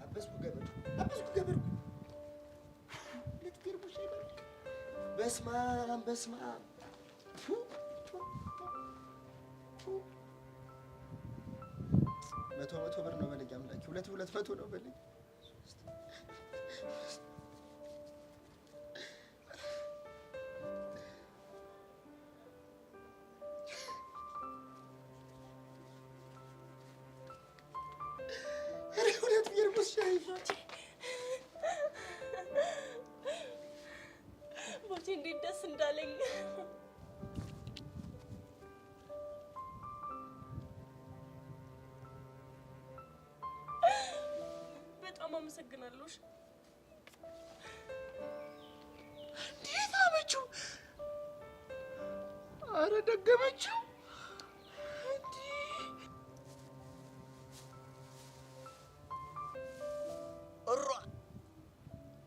አበስኩ ገበር ልትገርቡሽ አይደል? በስማም መቶ ብር ነው በለኝ አምላኬ። 200 ነው በለኝ። ቦቼ እንዴት ደስ እንዳለኝ በጣም አመሰግናለሁ። እንዴት አመችው? አረ ደገመችው።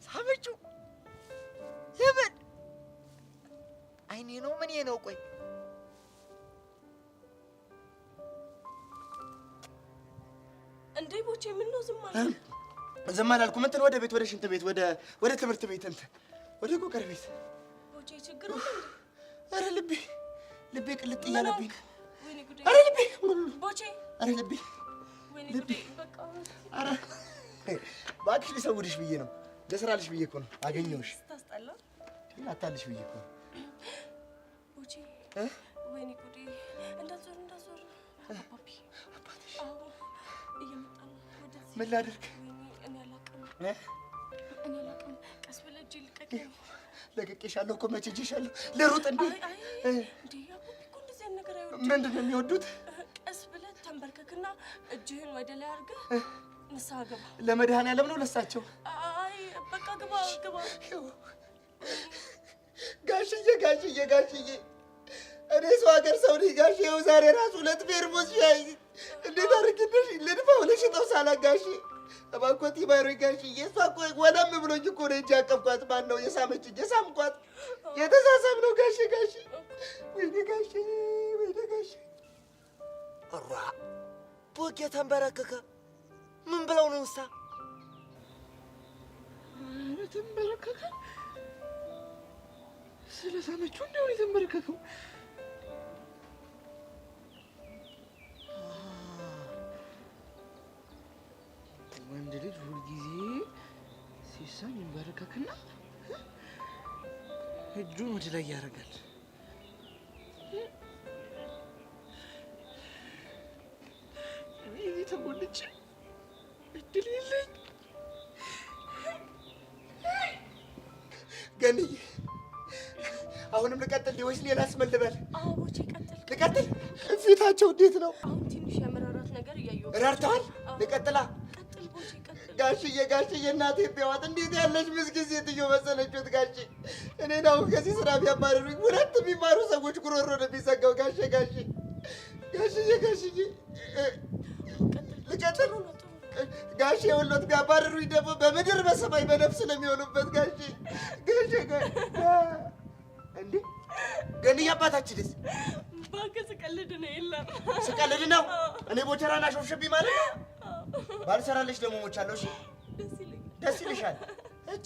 ሳመችው። ለምን አይኔ ነው ምን ነው? ቆይ እንዴ ቦቼ ምን ነው ዝም አልክ? ዝም አላልኩም። እንትን ወደ ቤት፣ ወደ ሽንት ቤት፣ ወደ ትምህርት ቤት፣ እንትን ወደ ቆቀር ቤት። ቦቼ ችግር አለ እንዴ? አረ ልቤ ቅልጥ እያለብኝ። ወይኔ ጉዴ! አረ ልቤ ቦቼ! አረ ልቤ! ወይኔ ጉዴ! በቃ አረ እባክሽ ሊሰውድሽ ብዬ ነው። ለስራልሽ ብዬ እኮ ነው አገኘሁሽ። ታስጠላ አታልሽ ብዬ እኮ ነው። ቦቼ ወይኔ ጉዴ! እንዳዞር አባቴሽ እየመጣ ነው ወደዚህ። ምን ላድርግ? እኔ አላውቅም። ቀስ ብለህ እጄ ልቀቀኝ። ለቅቄሻለሁ እኮ መቼ እጄሻለሁ። ልሩጥ እንዴ? እንዴ አባቴ እኮ እንደዚህ አይነት ነገር አይወድም። ምንድን ነው የሚወዱት? ቀስ ብለህ ተንበርከክና እጅህን ወደ ላይ አድርገህ ንስሓ ግባ። ለመድኃኒዓለም ነው ለሳቸው? አይ በቃ ግባ። ጋሽዬ እኔ ሰው ሀገር ሰው ነኝ ጋሽ። ይኸው ዛሬ ራሱ 2 ፌርሙስ ሻይ እንዴት አድርጌልሽ ልድፋው ለሽጠው ሳላጋሽ እባክዎት ይማሩኝ ጋሽዬ። እሷ እኮ ወለም ብሎኝ እኮ ነው እንጂ ያቀፍኳት። ማን ነው የሳመችኝ? የሳምኳት የተሳሳም ነው ጋሽ። ወይኔ ጋሽ አራ ቦጌ ተንበረከከ። ምን ብለው ነው እሳ? ተንበረከከ። ስለሳመችው እንደው የተንበረከከው። ወንድ ልጅ ሁልጊዜ ሲሳም ይንበረከክና እጁን ወደ ላይ ያደርጋል። እዚህ ተጎልቼ እድል የለኝ። ገንዬ አሁንም ልቀጥል ወይስ ሌላ አስመልበል? አዎ ቦቼ ቀጥል። ልቀጥል? ፊታቸው እንዴት ነው? አሁን ትንሽ የመራራት ነገር እያየሁ። ረርተዋል? ልቀጥላ? ቀጥል ቦቼ ቀጥል። ጋሽዬ እናቴ ቢያዋት እንዴት ያለች ምስኪን ሴትዮ መሰለችት ጋሼ። እኔን አሁን ከዚህ ስራ ቢያባረሩኝ 2 የሚማሩ ሰዎች ጉሮሮ ነው የሚዘጋው። ጋሽዬ ልቀጥል? ጋሼ ወሎት ቢያባረሩኝ ደግሞ በምድር በሰማይ በነፍስ ነው የሚሆኑበት። ጋሼ እንዴ ገንዬ አባታችንስ? እባክህ ስቀልድ ነው። የለም ስቀልድ ነው። እኔ ቦቸራና ሾፍሽብኝ ማለት ነው። ባልሰራለሽ ደግሞ ሞቻለሁ። እሺ ደስ ይልሻል? እጭ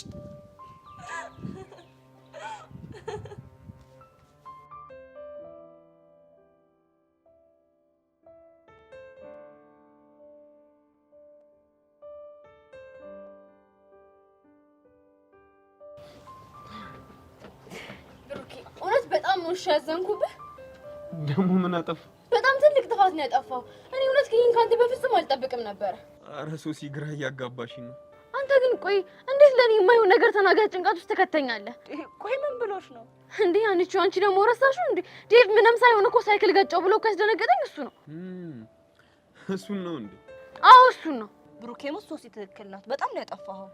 እውነት በጣም ነው ያዘንኩብህ። ደግሞ ምን አጠፋ? በጣም ትልቅ ጥፋት ነው ያጠፋው። እኔ እውነት ግን ካንተ በፍጹም አልጠብቅም ነበር። ኧረ ሶሲ ግራ እያጋባሽ ነው። አንተ ግን ቆይ እንዴት ለኔ የማይሆን ነገር ተናገር ጭንቀት ውስጥ ተከተኛለህ? ቆይ ምን ብሎሽ ነው እንዴ? አንቺ ደግሞ ረሳሽው እንዴ? ዴቭ ምንም ሳይሆን እኮ ሳይክል ገጨው ብሎ ካስደነገጠኝ እሱ ነው። እሱን ነው እንዴ? አዎ እሱን ነው። ብሩኬም ሶሲ ትክክል ናት። በጣም ነው ያጠፋኸው።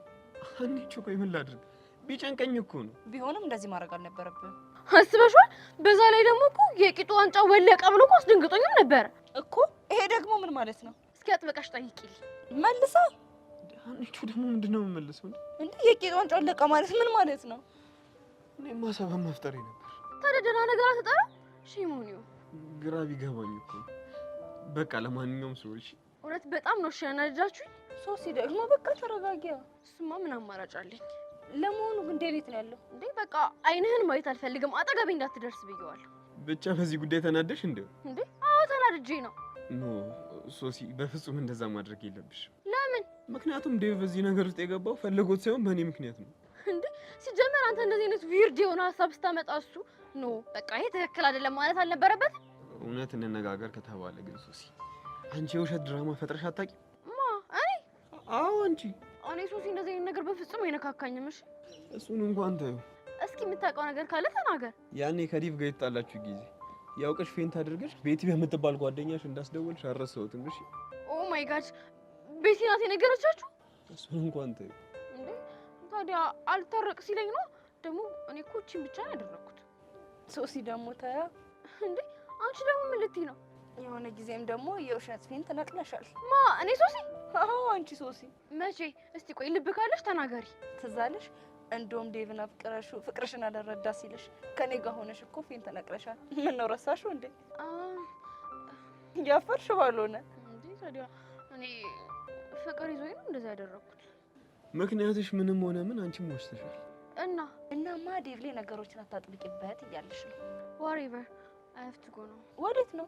አንቺ ቆይ ምን ላድርግ? ቢጨንቀኝ እኮ ነው። ቢሆንም እንደዚህ ማድረግ አልነበረብህም። አስበሽዋል? በዛ ላይ ደግሞ እኮ የቂጡ ዋንጫ ወለቀ ብሎ እኮ አስደንግጦኝም ነበረ እኮ። ይሄ ደግሞ ምን ማለት ነው? እስኪ አጥበቃሽ ጠይቂልኝ መልሳ። አንቺ ደግሞ ምንድነው የምመልሰው እንዴ? የቂጡ ዋንጫ ወለቀ ማለት ምን ማለት ነው? እኔማ ሰበብ መፍጠሬ ነበር። ታዲያ ደህና ነገር አትጠራ? ሺሞኒዮ ግራ ቢገባኝ እኮ። በቃ ለማንኛውም ሰዎች እውነት በጣም ነው ያናደዳችሁኝ። ሶሲ ደግሞ በቃ ተረጋጊያ። እሱማ ምን አማራጭ አለኝ? ለመሆኑ ግን ዴቪት ነው ያለው እንዴ? በቃ አይንህን ማየት አልፈልግም፣ አጠገቤ እንዳትደርስ ብየዋለሁ። ብቻ በዚህ ጉዳይ ተናደሽ እንዴ? እንዴ? አዎ ተናድጄ ነው። ኖ ሶሲ፣ በፍጹም እንደዛ ማድረግ የለብሽም። ለምን? ምክንያቱም ዴቭ በዚህ ነገር ውስጥ የገባው ፈልጎት ሳይሆን በእኔ ምክንያት ነው። እንዴ? ሲጀመር አንተ እንደዚህ አይነት ዊርድ የሆነ ሀሳብ ስታመጣ እሱ ኖ በቃ ይሄ ትክክል አይደለም ማለት አልነበረበት። እውነት እንነጋገር ከተባለ ግን ሶሲ፣ አንቺ የውሸት ድራማ ፈጥረሽ አታውቂም? ማ እኔ? አዎ አንቺ። እኔ ሶሲ እንደዚህ አይነት ነገር በፍጹም አይነካካኝም። እሺ እሱን እንኳን ተይው። እስኪ የምታውቀው ነገር ካለ ተናገር። ያኔ ከዲቭ ጋር የተጣላችሁ ጊዜ ያውቀሽ ፌንት አድርገሽ ቤቲ በምትባል ጓደኛሽ እንዳስደወልሽ አልረሳሁትም። እሺ። ኦ ማይ ጋድ፣ ቤቲ ናት የነገረቻችሁ? እሱን እንኳን ተይው። እንዴ ታዲያ አልታረቅ ሲለኝ ነው ደግሞ። እኔ እኮ እቺን ብቻ ነው ያደረኩት። ሶሲ ደግሞ ታያ እንዴ አንቺ ደግሞ ምን ልትይ ነው? የሆነ ጊዜም ደግሞ የውሸት ፊን ተነቅለሻል። ማ እኔ ሶሲ? አዎ አንቺ ሶሲ። መቼ? እስቲ ቆይ ልብ ካለሽ ተናገሪ። ትዝ አለሽ? እንደውም ዴቭን አፍቅረሽው ፍቅርሽን አልረዳ ሲልሽ ከኔ ጋር ሆነሽ እኮ ፊን ተነቅለሻል። ምን ነው ረሳሽው እንዴ? ያፈርሽ ባልሆነ እንዴ ታዲያ እኔ ፍቅር ይዞኝ ነው እንደዛ ያደረኩት። ምክንያትሽ ምንም ሆነ ምን አንቺም ወሽተሻል። እናማ ዴቭ ላይ ነገሮችን አታጥብቂበት እያለሽ ነው። whatever I have to go ነው። ወዴት ነው?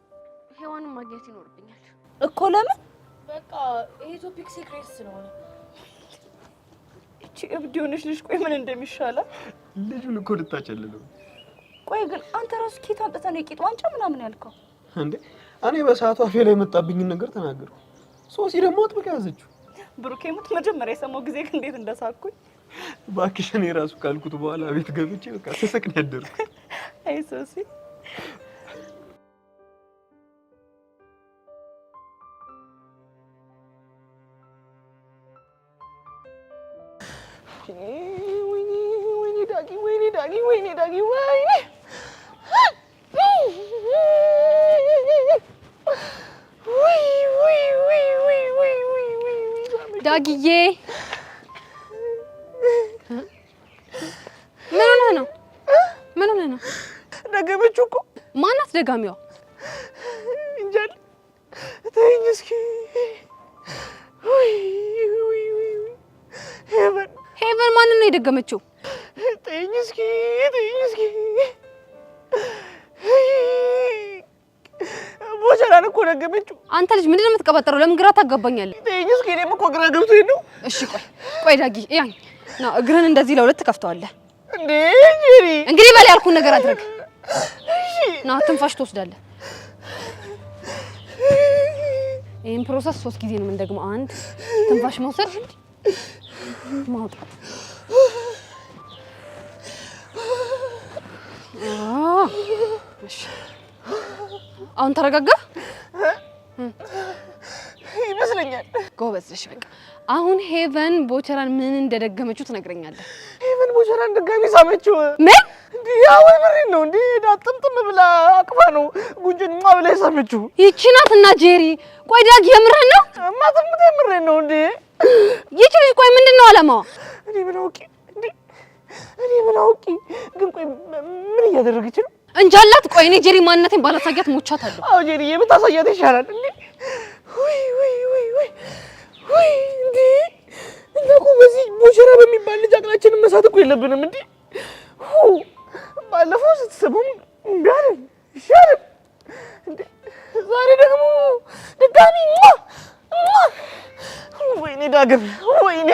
ሄዋንን ማግኘት ይኖርብኛል እኮ። ለምን? በቃ ይሄ ቶፒክ ሲክሬት ስለሆነ። እቺ እብድ ሆነሽ ልጅ ቆይ ምን እንደሚሻላት ልጁን እኮ ልታጨልለው። ቆይ ግን አንተ ራሱ ኬት አምጥተህ ነው የቂጥ ዋንጫ ምናምን ያልከው እንዴ? እኔ በሰዓቱ አፌ ላይ የመጣብኝን ነገር ተናገርኩ። ሶሲ ደግሞ አጥብቃ ያዘችው። ብሩኬ ሙት መጀመሪያ የሰማው ጊዜ ግን እንዴት እንደሳኩኝ እባክሽ። እኔ ራሱ ካልኩት በኋላ ቤት ገብቼ በቃ ተሰቅን ያደርኩ። አይ ሶሲ ወይኔ ዳጊ ዳጊዬ ምን ሆነህ ነው? ደገመችው እኮ። ማናት ደጋሚዋ? እንጃል። ተይኝ እስኪ። ሄቨን ማንን ነው የደገመችው? ተይኝ እስኪ። ቦቸራን እኮ ደገመችው። አንተ ልጅ ምንድን ነው የምትቀባጠረው? ለምን ግራ ታጋባኛለህ? ተይኝ እስኪ። እኔም እኮ ግራ ገብቶኝ ነው። እሺ ቆይ ዳጊ ያን ና እግርህን እንደዚህ ለሁለት ትከፍተዋለህ እንዴ? ጄሪ እንግዲህ በል ያልኩህን ነገር አድርግ። ና ትንፋሽ ትወስዳለህ። ይሄን ፕሮሰስ 3 ጊዜ ነው የምንደግመው። 1 ትንፋሽ መውሰድ፣ ማውጣት። እሺ አሁን ተረጋጋ ይመስለኛል። ጎበዝ ነሽ። በቃ አሁን ሄቨን ቦቸራን ምን እንደደገመችው ትነግረኛለህ። ሄቨን ቦቸራን ድጋሚ ሳመችው። ምን እንዴ? ያው ምሬን ነው እንዴ? ዳጥምጥም ብላ አቅፋ ነው ጉንጭን ብላ ሳመችው። ይቺ ናት እና ጄሪ። ቆይ ዳግ የምርህን ነው? ማጥምጥ የምሬን ነው እንዴ? ይቺ ልጅ ቆይ ምንድነው አላማዋ? እኔ ምን አውቂ እንዴ? ግን ቆይ ምን እያደረገች ነው? እንጃላት። ቆይ እኔ ጄሪ ማንነቴን ባላሳያት ሞቻታለሁ። አዎ ጄሪ የምታሳያት ይሻላል እንዴ? ወይ እንዴ! እኛ እኮ በዚህ ቦቸራ በሚባል ልጅ አቅላችንን መሳት እኮ የለብንም እንዴ? ባለፈው ስትሰሙም እምቢ አለን ይሻላል እንዴ? ዛሬ ደግሞ ድጋሚ ወይኔ ዳግም ወይኔ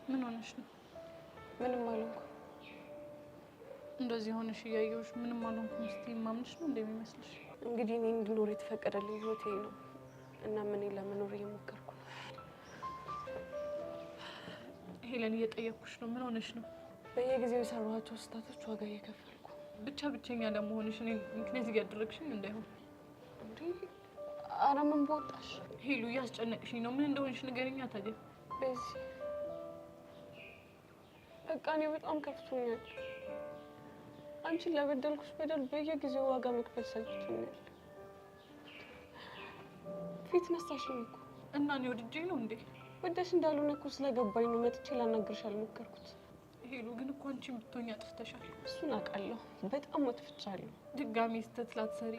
ምን ሆነሽ ነው? ምንም አልሆንኩም። እንደዚህ ሆነሽ እያየሁሽ ምንም አልሆንኩም ስትይ ማምንሽ ነው እንደሚመስልሽ? እንግዲህ እኔ እንድኖር የተፈቀደልኝ ህይወቴ ነው እና ምን ለመኖር እየሞከርኩ ነው። ሄለን እየጠየኩሽ ነው። ምን ሆነሽ ነው? በየጊዜው የሰራኋቸው ስህተቶች ዋጋ እየከፈልኩ ብቸኛ ለመሆንሽ እኔ ምክንያት እያደረግሽኝ እንዳይሆን። እንዴ ኧረ ምን በወጣሽ ሄሉ እያስጨነቅሽኝ ነው። ምን እንደሆንሽ ንገሪኛ ታዲያ። በዚህ በቃ እኔ በጣም ከፍቶኛል። አንቺን ለበደልኩሽ በደል በየጊዜው ዋጋ መክፈል ሰልችቶኛል። ፊት ነሳሽኝ እኮ እና እኔ ወድጄ ነው እንዴ? ወደሽ እንዳልሆነ እኮ ስለገባኝ ነው መጥቼ ላናግርሽ አልሞከርኩት። ሄሉ ግን እኮ አንቺ ብትሆኚ አጥፍተሻል። እሱን አውቃለሁ፣ በጣም አጥፍቻለሁ። ድጋሚ ስህተት ላትሰሪ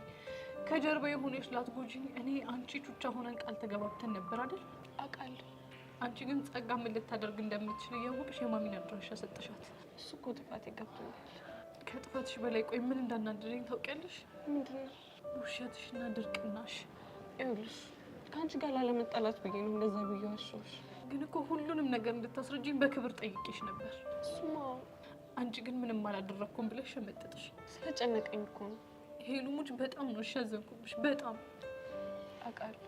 ከጀርባ የሆነሽ ላትጎጂኝ እኔ አንቺ ቹቻ ሆነን ቃል ተገባብተን ነበር አይደል? አውቃለሁ። አንቺ ግን ጸጋ ምን ልታደርግ እንደምትችል እያወቅሽ የማሚን አድራሻ ሰጠሻት። እሱ እኮ ጥፋት ይገብቶኛል። ከጥፋትሽ በላይ ቆይ ምን እንዳናደረኝ ታውቂያለሽ? ምንድን ነው? ውሸትሽና ድርቅናሽ። ይኸውልሽ ከአንቺ ጋር ላለመጣላት ብዬ ነው እንደዛ ብዬ ዋሸሁሽ። ግን እኮ ሁሉንም ነገር እንድታስረጅኝ በክብር ጠይቄሽ ነበር። እሱማ አንቺ ግን ምንም አላደረኩም ብለሽ ሸመጠጥሽ። ስለጨነቀኝ እኮ ነው። ሄሉ ሙች በጣም ነው ያዘንኩብሽ፣ በጣም አውቃለሁ።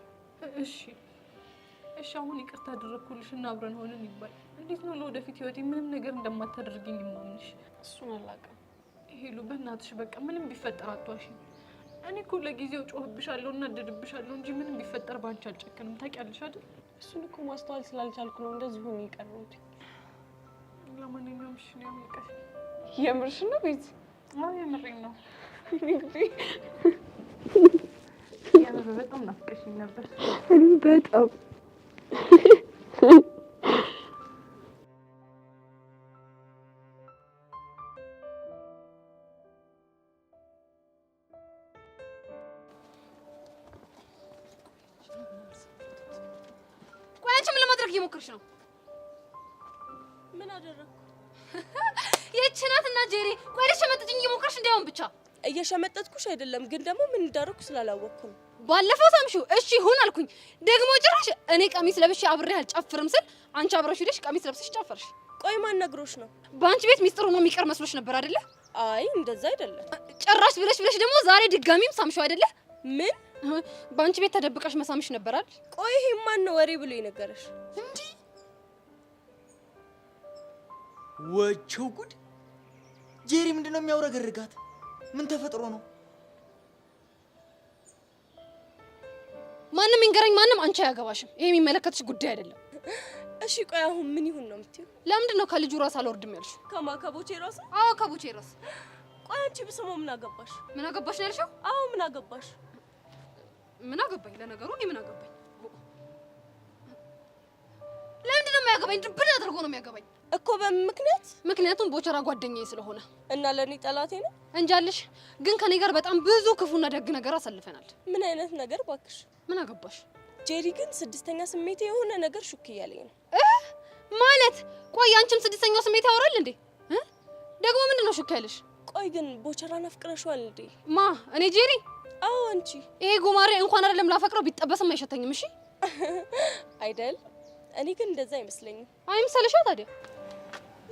እሺ አሁን ይቅርታ አደረኩልሽ እና አብረን ሆነን ይባል። እንዴት ነው ለወደፊት ህይወቴ ምንም ነገር እንደማታደርግኝ የማምንሽ? እሱን አላውቅም። ሄሉ በእናትሽ በቃ ምንም ቢፈጠር አትዋሽኝ። እኔ እኮ ለጊዜው ጮህብሻለሁ እና እደድብሻለሁ እንጂ ምንም ቢፈጠር ባንቺ አልጨክንም። ታውቂያለሽ አይደል? እሱን እኮ ማስተዋል ስላልቻልኩ ነው እንደዚህ ሆኜ የቀረሁት። ለማንኛውም እሺ ነው ያምልቀሽ። የምርሽ ነው ቤት? አዎ የምሬን ነው። የምር በጣም ናፍቀሽኝ ነበር። እኔ በጣም ቆይ አንቺ ምን ለማድረግ እየሞከርሽ ነው? ምን አደረኩ? ይህች ናትና ጄሪ። ቆይ ልትሸመጥጭኝ እየሞከርሽ እንዳይሆን ብቻ። እየሸመጠጥኩሽ አይደለም፣ ግን ደግሞ ምን እንዳደረኩ ስላላወቅኩ ነው። ባለፈው ሳምሽው እሺ ሁን አልኩኝ። ደግሞ ጭራሽ እኔ ቀሚስ ለብሼ አብሬ አልጨፍርም ስል አንቺ አብረሽ ሄደሽ ቀሚስ ለብሰሽ ጨፈርሽ። ቆይ ማን ነግሮሽ ነው? በአንቺ ቤት ሚስጥር ሆኖ የሚቀር መስሎሽ ነበር አይደለ? አይ እንደዛ አይደለም። ጭራሽ ብለሽ ደግሞ ዛሬ ድጋሚም ሳምሽው አይደለ? ምን? በአንቺ ቤት ተደብቀሽ መሳምሽ ነበር አይደል? ቆይ ይሄ ማን ነው ወሬ ብሎ የነገረሽ? እንዴ ወቸው ጉድ! ጄሪ ምንድነው የሚያውረገርጋት? ምን ተፈጥሮ ነው? ማንም ይንገረኝ ማንም፣ አንቺ አያገባሽም። ይሄ የሚመለከትሽ ጉዳይ አይደለም። እሺ ቆይ አሁን ምን ይሁን ነው የምትይው? ለምንድን ነው ከልጁ ራስ አልወርድም ያልሽው? ከማከቦቼ ራስ? አዎ ከቡቼ ራስ። ቆይ አንቺ ብስሞ ምን አገባሽ? ምን አገባሽ ነው ያልሽው? አዎ ምን አገባሽ? ምን አገባኝ? ለነገሩ እኔ ምን አገባኝ? ለምንድን ነው የሚያገባኝ? ድብን አድርጎ ነው የሚያገባኝ እኮ። በምን ምክንያት? ምክንያቱም ቦቸራ ጓደኛዬ ስለሆነ። እና ለኔ ጠላቴ ነው እንጃልሽ። ግን ከኔ ጋር በጣም ብዙ ክፉና ደግ ነገር አሳልፈናል። ምን አይነት ነገር ባክሽ? ምን አገባሽ? ጄሪ ግን ስድስተኛ ስሜቴ የሆነ ነገር ሹክ እያለኝ ነው። ማለት ቆይ አንቺም ስድስተኛው ስሜት ያወራል እንዴ? ደግሞ ምንድነው ሹክ ያለሽ? ቆይ ግን ቦቸራን አፍቅረሽዋል እንዴ? ማ እኔ ጄሪ? አዎ አንቺ። ይሄ ጉማሬ እንኳን አይደለም ላፈቅረው ቢጠበስም አይሸተኝም። እሺ አይደል? እኔ ግን እንደዛ አይመስለኝም። አይምሰልሻ ታዲያ?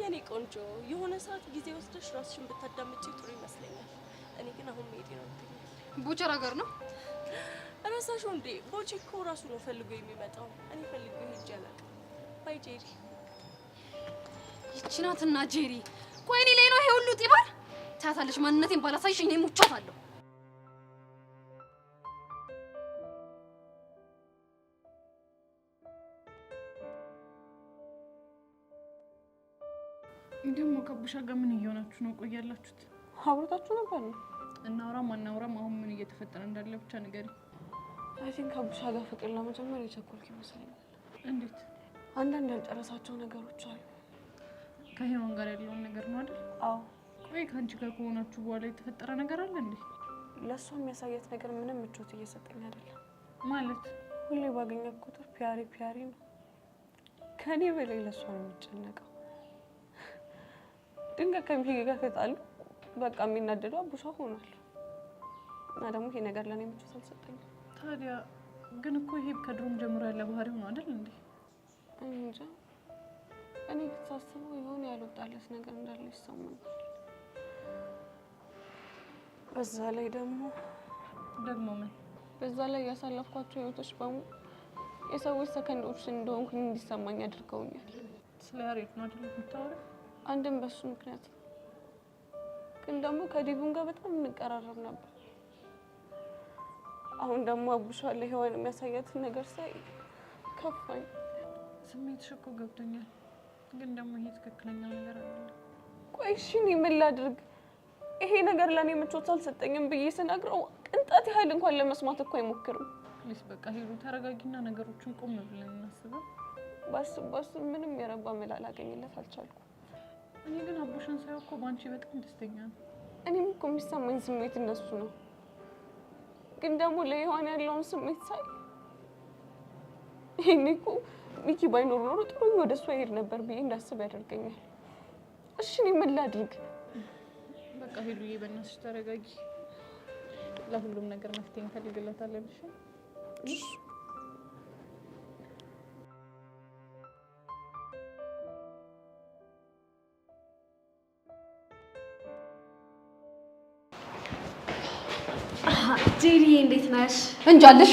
የኔ ቆንጆ የሆነ ሰዓት ጊዜ ወስደሽ ራስሽን ብታዳምጪ ጥሩ ይመስለኛል። እኔ ግን አሁን መሄድ ነው። ቦቸራ ጋር ነው ራሳሽው እንዴ? ቦቼ እኮ ራሱ ነው ፈልጎ የሚመጣው። እኔ ፈልጎ ሄጄ አላውቅም። ባይ ጄሪ። ይቺ ናትና ጄሪ። ቆይ እኔ ላይ ነው ይሄ ሁሉ ጢባል? ታታለሽ ማንነቴን ባላሳይሽ እኔ ሙቻታለሁ። ደግሞ ከቡሻ ጋር ምን እየሆናችሁ ነው? ቆያላችሁት? አብሮታችሁ ነበር ነው? እናውራም አናውራም አሁን ምን እየተፈጠረ እንዳለ ብቻ ንገሪ። አይ ቲንክ ከቡሻ ጋር ፍቅር ለመጀመር የቸኮልክ ይመስለኛል። እንዴት? አንዳንድ ያልጨረሳቸው ነገሮች አሉ። ከሄዋን ጋር ያለውን ነገር ነው አይደል? አዎ። ቆይ ከአንቺ ጋር ከሆናችሁ በኋላ የተፈጠረ ነገር አለ እንዴ? ለእሷ የሚያሳያት ነገር ምንም ምቾት እየሰጠኝ አይደለም። ማለት ሁሌ ባገኘት ቁጥር ፒያሪ ፒያሪ ነው። ከኔ በላይ ለእሷ ነው የሚጨነቀው። ድንገት ከሚሄድ ጋር ከጣሉ በቃ የሚናደደው አቡሻ ሆኗል። እና ደግሞ ይሄ ነገር ለኔ ምቾት አልሰጠኝም። ታዲያ ግን እኮ ይሄ ከድሮም ጀምሮ ያለ ባህሪ ሆኖ አይደል እንዴ? እንጃ እኔ ሳስበው የሆነ ያልወጣለት ነገር እንዳለ ይሰማኛል። በዛ ላይ ደግሞ ምን? በዛ ላይ ያሳለፍኳቸው ህይወቶች በሙሉ የሰዎች ሰከንዶች እንደሆንኩኝ እንዲሰማኝ አድርገውኛል። ስለ ያሬድ ነው አይደል የምታወሪው? አንድም በሱ ምክንያት ነው። ግን ደግሞ ከዲቡን ጋር በጣም እንቀራረብ ነበር። አሁን ደግሞ አቡሻ ለሄዋን የሚያሳያትን ነገር ሳይ ከፋኝ። ስሜትሽ እኮ ገብቶኛል፣ ግን ደግሞ ይሄ ትክክለኛው ነገር አይደለም። ቆይ እሺ እኔ ምን ላድርግ? ይሄ ነገር ለኔ ምቾት አልሰጠኝም ብዬ ስነግረው ቅንጣት ያህል እንኳን ለመስማት እኮ አይሞክርም። ፕሊስ በቃ ሄሉ ተረጋጊና ነገሮችን ቆም ብለን እናስበው። ባስብ ምንም የረባ መላ ላገኝለት አልቻልኩም። እኔ ግን አቡሽን ሳይሆን እኮ ባንቺ በጣም ደስተኛ ነኝ። እኔም እኮ የሚሰማኝ ስሜት እነሱ ነው። ግን ደግሞ ለዮሐን ያለውን ስሜት ሳይ ይሄኔ እኮ ሚኪ ባይኖር ኖሮ ጥሩ ወደ እሷ ይሄድ ነበር ብዬ እንዳስብ ያደርገኛል። እሺ እኔ ምን ላድርግ? በቃ ሄሉዬ በእናትሽ ተረጋጊ። ለሁሉም ነገር መፍትሄ እንፈልግለታለን። እሺ ጄሪ እንዴት ነሽ? እንጃልሽ።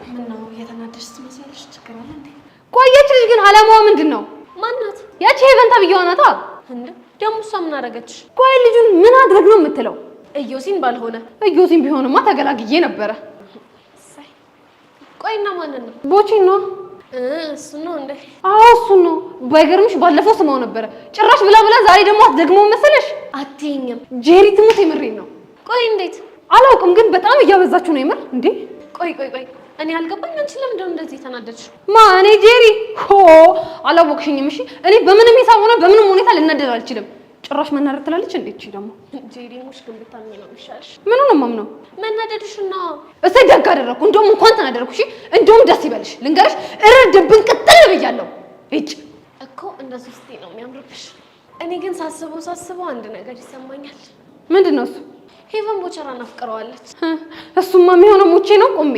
ምን ነው የተናደድሽ ትመስያለሽ? ችግር አለ እንዴ? ቆየች ልጅ ግን አላማዋ ምንድን ነው? ማናት? ያቺ ሄቨን ተብዬዋ ናታ። እንዴ ደግሞ እሷ ምን አደረገች? ቆይ ልጁን ምን አድርግ ነው የምትለው? እዮሲን ባልሆነ እዮሲን ቢሆንማ ተገላግዬ ነበረ። ቆይና ማንን ነው? ቦቼን ነው። እሱ ነው እንዴ? አዎ እሱ ነው። ባይገርምሽ ባለፈው ስማው ነበረ ጭራሽ ብላዛሬ ደግሞ አትደግመው መሰለሽ? አትይኝም። ጄሪ ትሙት የምሬን ነው። ቆይ እንዴት? አላውቅም ግን በጣም እያበዛችሁ ነው የምር። እንዴ ቆይ እኔ አልገባኝ። አንቺ ለምንድን ነው እንደዚህ ተናደድሽ? ማኔ ጄሪ ሆ አላወቅሽኝም። እሺ እኔ በምንም ሂሳብ ሆነ በምንም ሁኔታ ልናደድ አልችልም። ጭራሽ መናደድ ትላለች እንዴ? እቺ ደግሞ ጄሪ ሙሽ ግን ብታምኚ ነው የሚሻልሽ። ምን ነው ማምነው? መናደድሽና እሰይ ደግ አደረኩ። እንደውም እንኳን ተናደድኩ። እሺ እንደውም ደስ ይበልሽ። ልንገርሽ እረድብን ቅጥል ብያለሁ። እጭ እኮ እንደዚህ ስትይ ነው የሚያምርብሽ። እኔ ግን ሳስበው አንድ ነገር ይሰማኛል። ምንድን ነው እሱ? ሄቨን ቦቸራን አፍቅረዋለች። እሱማ የሚሆነው ሙቼ ነው ቆሜ።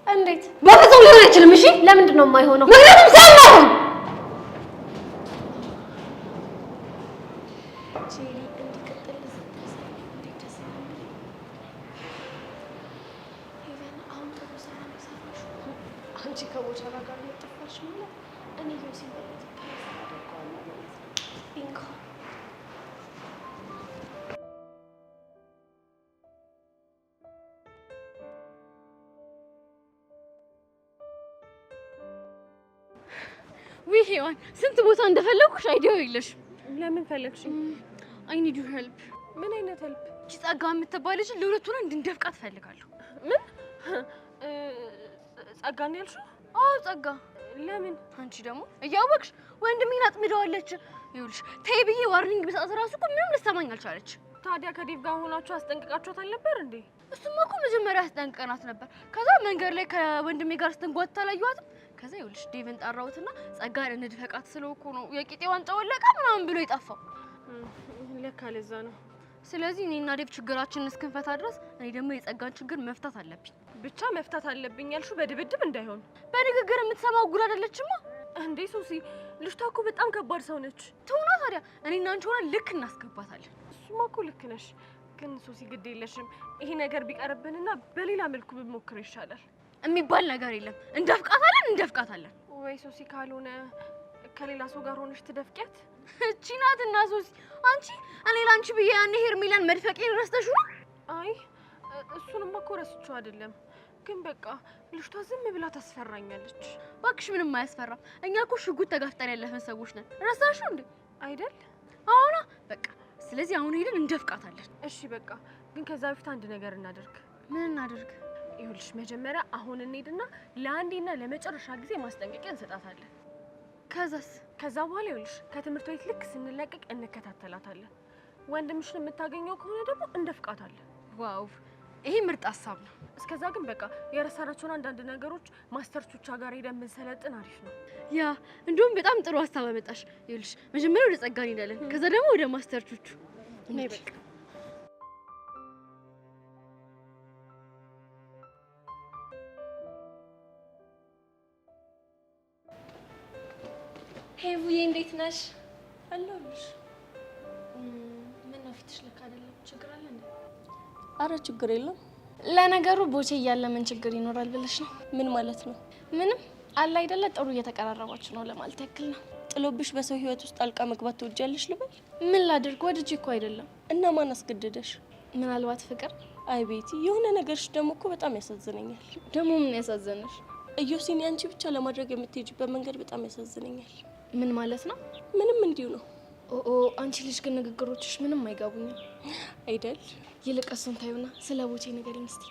እንዴት? በፍጹም ሊሆን አይችልም። እሺ ለምንድን ነው የማይሆነው? ምክንያቱም ሰማሁ። ጄሪ እንዲቀጥል ስታሳይ እንዴት ደስ ይላል። ሄቨን አሁን ጥሩ ስራ ነው የሰራሽው። አንቺ ከቦቸራ ጋር የጠፋሽ ማለት እኔ ዮሲን በትክክል አደርገዋለሁ ማለት ነው። ቢንጎ ውይ ሄዋን ስንት ቦታ እንደፈለኩሽ አይዲያው የለሽ። ለምን ፈለግሽ? አይ ኒድ ዩ ሄልፕ። ምን አይነት ሄልፕ? እቺ ጸጋ የምትባል ልጅ ለሁለቱን እንድንደፍቃት ፈልጋለሁ። ምን ጸጋ ነው ያልሽው? አዎ ጸጋ። ለምን? አንቺ ደግሞ እያወቅሽ ወንድሜን አጥምደዋለች። ይኸውልሽ ተይ ብዬ ዋርኒንግ ብሰጣት እራሱ እኮ ምንም ልትሰማኝ አልቻለች። ታዲያ ከዴቭ ጋር ሆናችሁ አስጠንቅቃችኋት አልነበር እንዴ? እሱማ እኮ መጀመሪያ አስጠንቅቀናት ነበር። ከዛ መንገድ ላይ ከወንድሜ ጋር ስትንጓት አላየኋትም። ከዛ ይኸውልሽ ዴቭን ጠራሁትና ጸጋን እንድፈቃት ስለው እኮ ነው የቂጤ ዋንጫ ወለቀ ምናምን ብሎ የጠፋው። ለካ ለዛ ነው። ስለዚህ እኔና ዴቭ ችግራችንን እስክንፈታ ድረስ እኔ ደግሞ የጸጋን ችግር መፍታት አለብኝ። ብቻ መፍታት አለብኝ ያልሽው በድብድብ እንዳይሆን። በንግግር የምትሰማው ጉድ አይደለችማ እንዴ ሶሲ። ልጅቷ እኮ በጣም ከባድ ሰው ነች። ትሆና ታዲያ እኔና አንቺ ሆነን ልክ እናስገባታለን። እሱማ እኮ ልክ ነሽ። ግን ሶሲ ግድ የለሽም። ይሄ ነገር ቢቀርብንና በሌላ መልኩ ብንሞክር ይሻላል። የሚባል ነገር የለም። እንደፍቃታለን። ወይ ሶሲ ካልሆነ ከሌላ ሰው ጋር ሆነሽ ትደፍቂያት። እቺ ናትና ሶሲ። አንቺ እኔ ላንቺ ብዬ ያኔ ሄርሜላን መድፈቄን ረስተሽው ነው? አይ እሱንማ እኮ ረስቼው አይደለም። ግን በቃ ልጅቷ ዝም ብላ ታስፈራኛለች። እባክሽ ምንም አያስፈራም። እኛ እኮ ሽጉጥ ተጋፍጠን ያለፈን ሰዎች ነን። ረሳሽው እንዴ? አይደል? አሁን በቃ ስለዚህ አሁን ሄደን እንደፍቃታለን። እሺ በቃ ግን ከዛ በፊት አንድ ነገር እናደርግ። ምን እናደርግ? ይኸውልሽ መጀመሪያ አሁን እንሄድና ለአንዴና ለመጨረሻ ጊዜ ማስጠንቀቂያ እንሰጣታለን። ከዛ በኋላ ይኸውልሽ ከትምህርት ቤት ልክ ስንለቀቅ እንከታተላታለን። ወንድምሽን የምታገኘው ከሆነ ደግሞ እንደፍቃታለን። ዋው ይሄ ምርጥ ሀሳብ ነው። እስከዛ ግን በቃ የረሳናቸውን አንዳንድ ነገሮች ማስተርቾቿ ጋር ሄደን ብንሰለጥን አሪፍ ነው። ያ እንዲሁም በጣም ጥሩ ሀሳብ አመጣሽ። ይኸውልሽ መጀመሪያ ወደ ጸጋ እንሄዳለን፣ ከዛ ደግሞ ወደ ማስተርቾቹ። ነይ በቃ ሄቡዬ እንዴት ነሽ? አለሁልሽ። ምን ነው ፊትሽ ልክ አይደለም። ችግር አለ እንዴ? አረ ችግር የለም። ለነገሩ ቦቼ እያለ ምን ችግር ይኖራል ብለሽ ነው? ምን ማለት ነው? ምንም አለ አይደለ። ጥሩ እየተቀራረባችሁ ነው ለማለት ያክል ነው። ጥሎብሽ በሰው ህይወት ውስጥ ጣልቃ መግባት ትወጃለሽ ልበል? ምን ላድርግ? ወድጄ እኮ አይደለም። እና ማን አስገደደሽ? ምናልባት ፍቅር። አይ ቤቲ፣ የሆነ ነገርሽ ደግሞ እኮ በጣም ያሳዝነኛል። ደግሞ ምን ያሳዝንሽ? እዮሲን ያንቺ ብቻ ለማድረግ የምትሄጂበት መንገድ በጣም ያሳዝነኛል። ምን ማለት ነው? ምንም እንዲሁ ነው። አንቺ ልጅ ግን ንግግሮችሽ ምንም አይጋቡኝም አይደል? ይልቅ እሱን ታዩና ስለ ቦቼ ንገሪኝ እስቲ።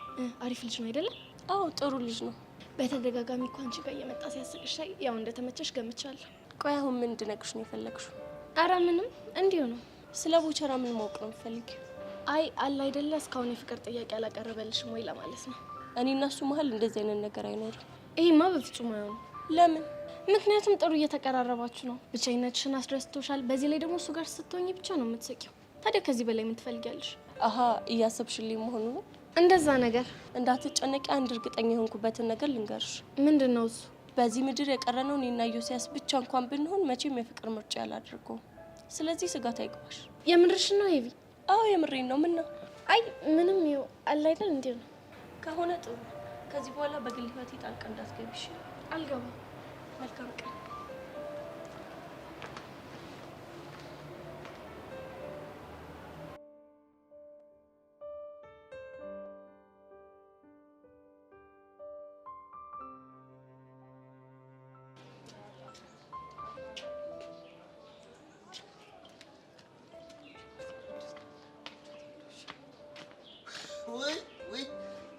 አሪፍ ልጅ ነው አይደለ? አዎ ጥሩ ልጅ ነው። በተደጋጋሚ እኮ አንቺ ጋር እየመጣ ሲያስቅሽ ያው እንደተመቸሽ ገምቻለሁ። ቆይ አሁን ምን እንድነግርሽ ነው የፈለግሽው? ኧረ ምንም እንዲሁ ነው። ስለ ቦቸራ ምን ማወቅ ነው የምትፈልጊው? አይ አለ አይደለ እስካሁን የፍቅር ጥያቄ አላቀረበልሽም ወይ ለማለት ነው። እኔ እና እሱ መሀል እንደዚህ አይነት ነገር አይኖርም። ይሄማ በፍጹም አይሆንም። ለምን? ምክንያቱም ጥሩ እየተቀራረባችሁ ነው። ብቻዬነትሽን አስደስቶሻል። በዚህ ላይ ደግሞ እሱ ጋር ስትሆኚ ብቻ ነው የምትስቂው። ታዲያ ከዚህ በላይ ምን ትፈልጊያለሽ? አሀ እያሰብሽልኝ መሆኑ ነው? እንደዛ ነገር እንዳትጨነቂ፣ አንድ እርግጠኛ የሆንኩበትን ነገር ልንገርሽ። ምንድን ነው እሱ? በዚህ ምድር የቀረነው እኔና ዮሲያስ ብቻ እንኳን ብንሆን መቼም የፍቅር ምርጫ ያላደርገው። ስለዚህ ስጋት አይግባሽ። የምርሽን ነው ሄቪ? አዎ የምሬን ነው። ምን ነው? አይ ምንም ይኸው አለ አይደል እንዴ ነው ከሆነ ጥሩ። ከዚህ በኋላ በግል ህይወቴ ጣልቃ እንዳትገቢሽ። አልገባም። መልካም ቀን።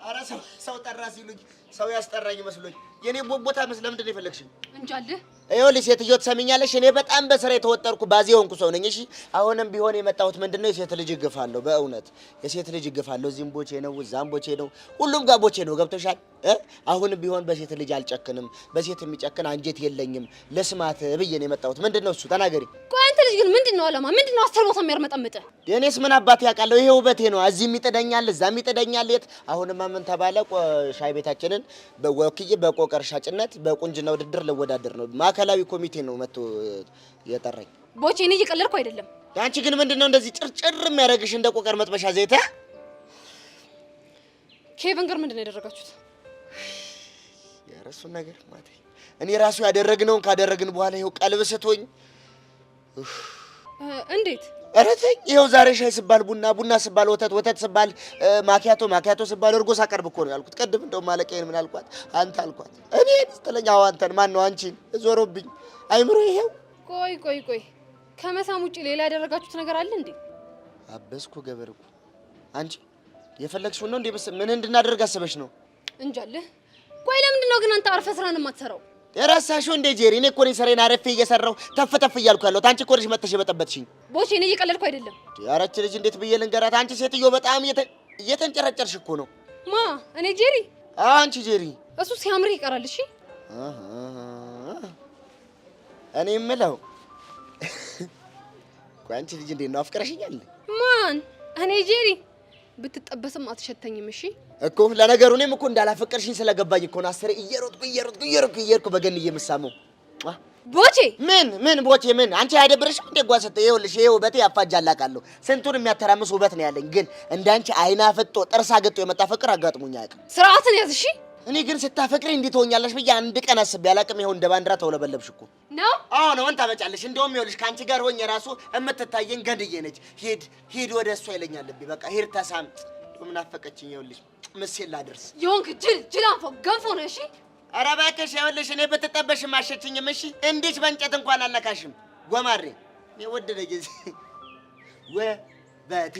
ኧረ ሰው ጠራ ሲሉኝ ሰው ያስጠራኝ መስሎኝ የኔ ቦታ መስለ ምንድን ነው የፈለግሽኝ? እንጃልህ ይኸውልሽ ሴትዮ ትሰሚኛለሽ? እኔ በጣም በስራ የተወጠርኩ ባዜ ሆንኩ ሰው ነኝ። እሺ አሁንም ቢሆን የመጣሁት ምንድነው የሴት ልጅ እግፋለሁ። በእውነት የሴት ልጅ እግፋለሁ። እዚህም ቦቼ ነው፣ እዛም ቦቼ ነው፣ ሁሉም ጋር ቦቼ ነው። ገብቶሻል? አሁንም ቢሆን በሴት ልጅ አልጨክንም። በሴት የሚጨክን አንጀት የለኝም። ለስማት ብዬ ነው የመጣሁት። ምንድነው እሱ? ተናገሪ። ቆይ አንተ ልጅ ግን ምንድነው አላማ? ምንድነው አስር ቦታ የሚያርመጠምጥ? የኔስ ምን አባት ያውቃለሁ? ይሄ ውበቴ ነው። እዚህም ይጥደኛል፣ እዛም ይጥደኛል። የት አሁንማ ምን ተባለ? ሻይ ቤታችንን በወክዬ በቆቀር ሻጭነት በቁንጅና ውድድር ልወዳደር ነው። ማዕከላዊ ኮሚቴ ነው መጥቶ የጠራኝ። ቦቼ እኔ እየቀለድኩ አይደለም። ያንቺ ግን ምንድነው እንደዚህ ጭርጭር የሚያደርግሽ እንደ ቆቀር መጥበሻ ዘይት? ኬቨን ጋር ምንድነው ያደረጋችሁት? የራሱን ነገር ማለት እኔ ራሱ ያደረግነውን ካደረግን በኋላ ይኸው ቀልብ ስቶኝ። እንዴት? ኧረ ተይ፣ ይኸው ዛሬ ሻይ ስባል ቡና፣ ቡና ስባል ወተት፣ ወተት ስባል ማኪያቶ፣ ማኪያቶ ስባል እርጎ ሳቀርብ እኮ ነው ያልኩት። ቅድም እንደውም ማለቀዬን ምን አልኳት? አንተ አልኳት። እኔ ስትለኝ አዎ አንተን። ማን ነው አንቺን? ዞሮብኝ አይምሮ ይሄው። ቆይ ከመሳም ውጪ ሌላ ያደረጋችሁት ነገር አለ እንዴ? አበስኩ ገበርኩ። አንቺ የፈለግሽውን ነው እንዴ? ምን እንድናደርግ አስበሽ ነው? እንጃልህ። ቆይ ለምንድን ነው ግን አንተ አርፈህ ስራን የማትሰራው? የራሳሽው እንደ ጄሪ። እኔ እኮ ነኝ ስራዬን አረፌ እየሰራሁ ተፍ ተፍ እያልኩ ያለሁት። አንቺ እኮ ነሽ መተሽ የበጠበጥሽኝ። ቦቼ እኔ እየቀለድኩ አይደለም። ያረች ልጅ እንዴት ብዬ ልንገራት? አንቺ ሴትዮ በጣም እየተንጨረጨርሽ እኮ ነው። ማ እኔ ጄሪ? አንቺ ጄሪ። እሱ ሲያምርህ ይቀራል። እሺ እኔ የምለው ቆይ አንቺ ልጅ እንዴት ነው አፍቅረሽኛል? ማን? እኔ ጄሪ? ብትጠበስም አትሸተኝም። እሺ እኮ ለነገሩ እኔም እኮ እንዳላፈቀርሽኝ ስለገባኝ እኮ ነው አስሬ እየሮጥኩ በገን እየመሳመው። ቦቼ ምን ቦቼ ምን? አንቺ አይደብርሽም እንዴ? ጓሰተ ይኸውልሽ፣ ይሄ ውበቴ ያፋጃላቃለሁ። ስንቱን የሚያተራምስ ውበት ነው ያለኝ፣ ግን እንዳንቺ አይና ፈጦ ጥርሳ ገጦ የመጣ ፍቅር አጋጥሞኝ አያውቅም። ስርዓትን ያዝ። እሺ እኔ ግን ስታፈቅሪ እንዴት ሆኛለሽ ብዬ አንድ ቀን አስቤ አላውቅም። ይኸው እንደ ባንዲራ ተውለበለብሽ እኮ ነው። አዎ ነው። ምን ታመጫለሽ? እንደውም ይኸውልሽ ከአንቺ ጋር ሆኜ ራሱ የምትታየኝ ገድዬ ነች። ሂድ ወደ እሷ ይለኛል ልቤ። በቃ ሂድ ተሳምጥ። ምን አፈቀችኝ? ይኸውልሽ ምስል ላድርስ። የሆንክ ጅላንፎ ገንፎ ነው። እሺ ኧረ እባክሽ ይኸውልሽ እኔ ብትጠበሽም አሸችኝም። እሺ እንዲች በእንጨት እንኳን አልነካሽም። ጎማሬ እኔ ወደደ ጊዜ ውበቴ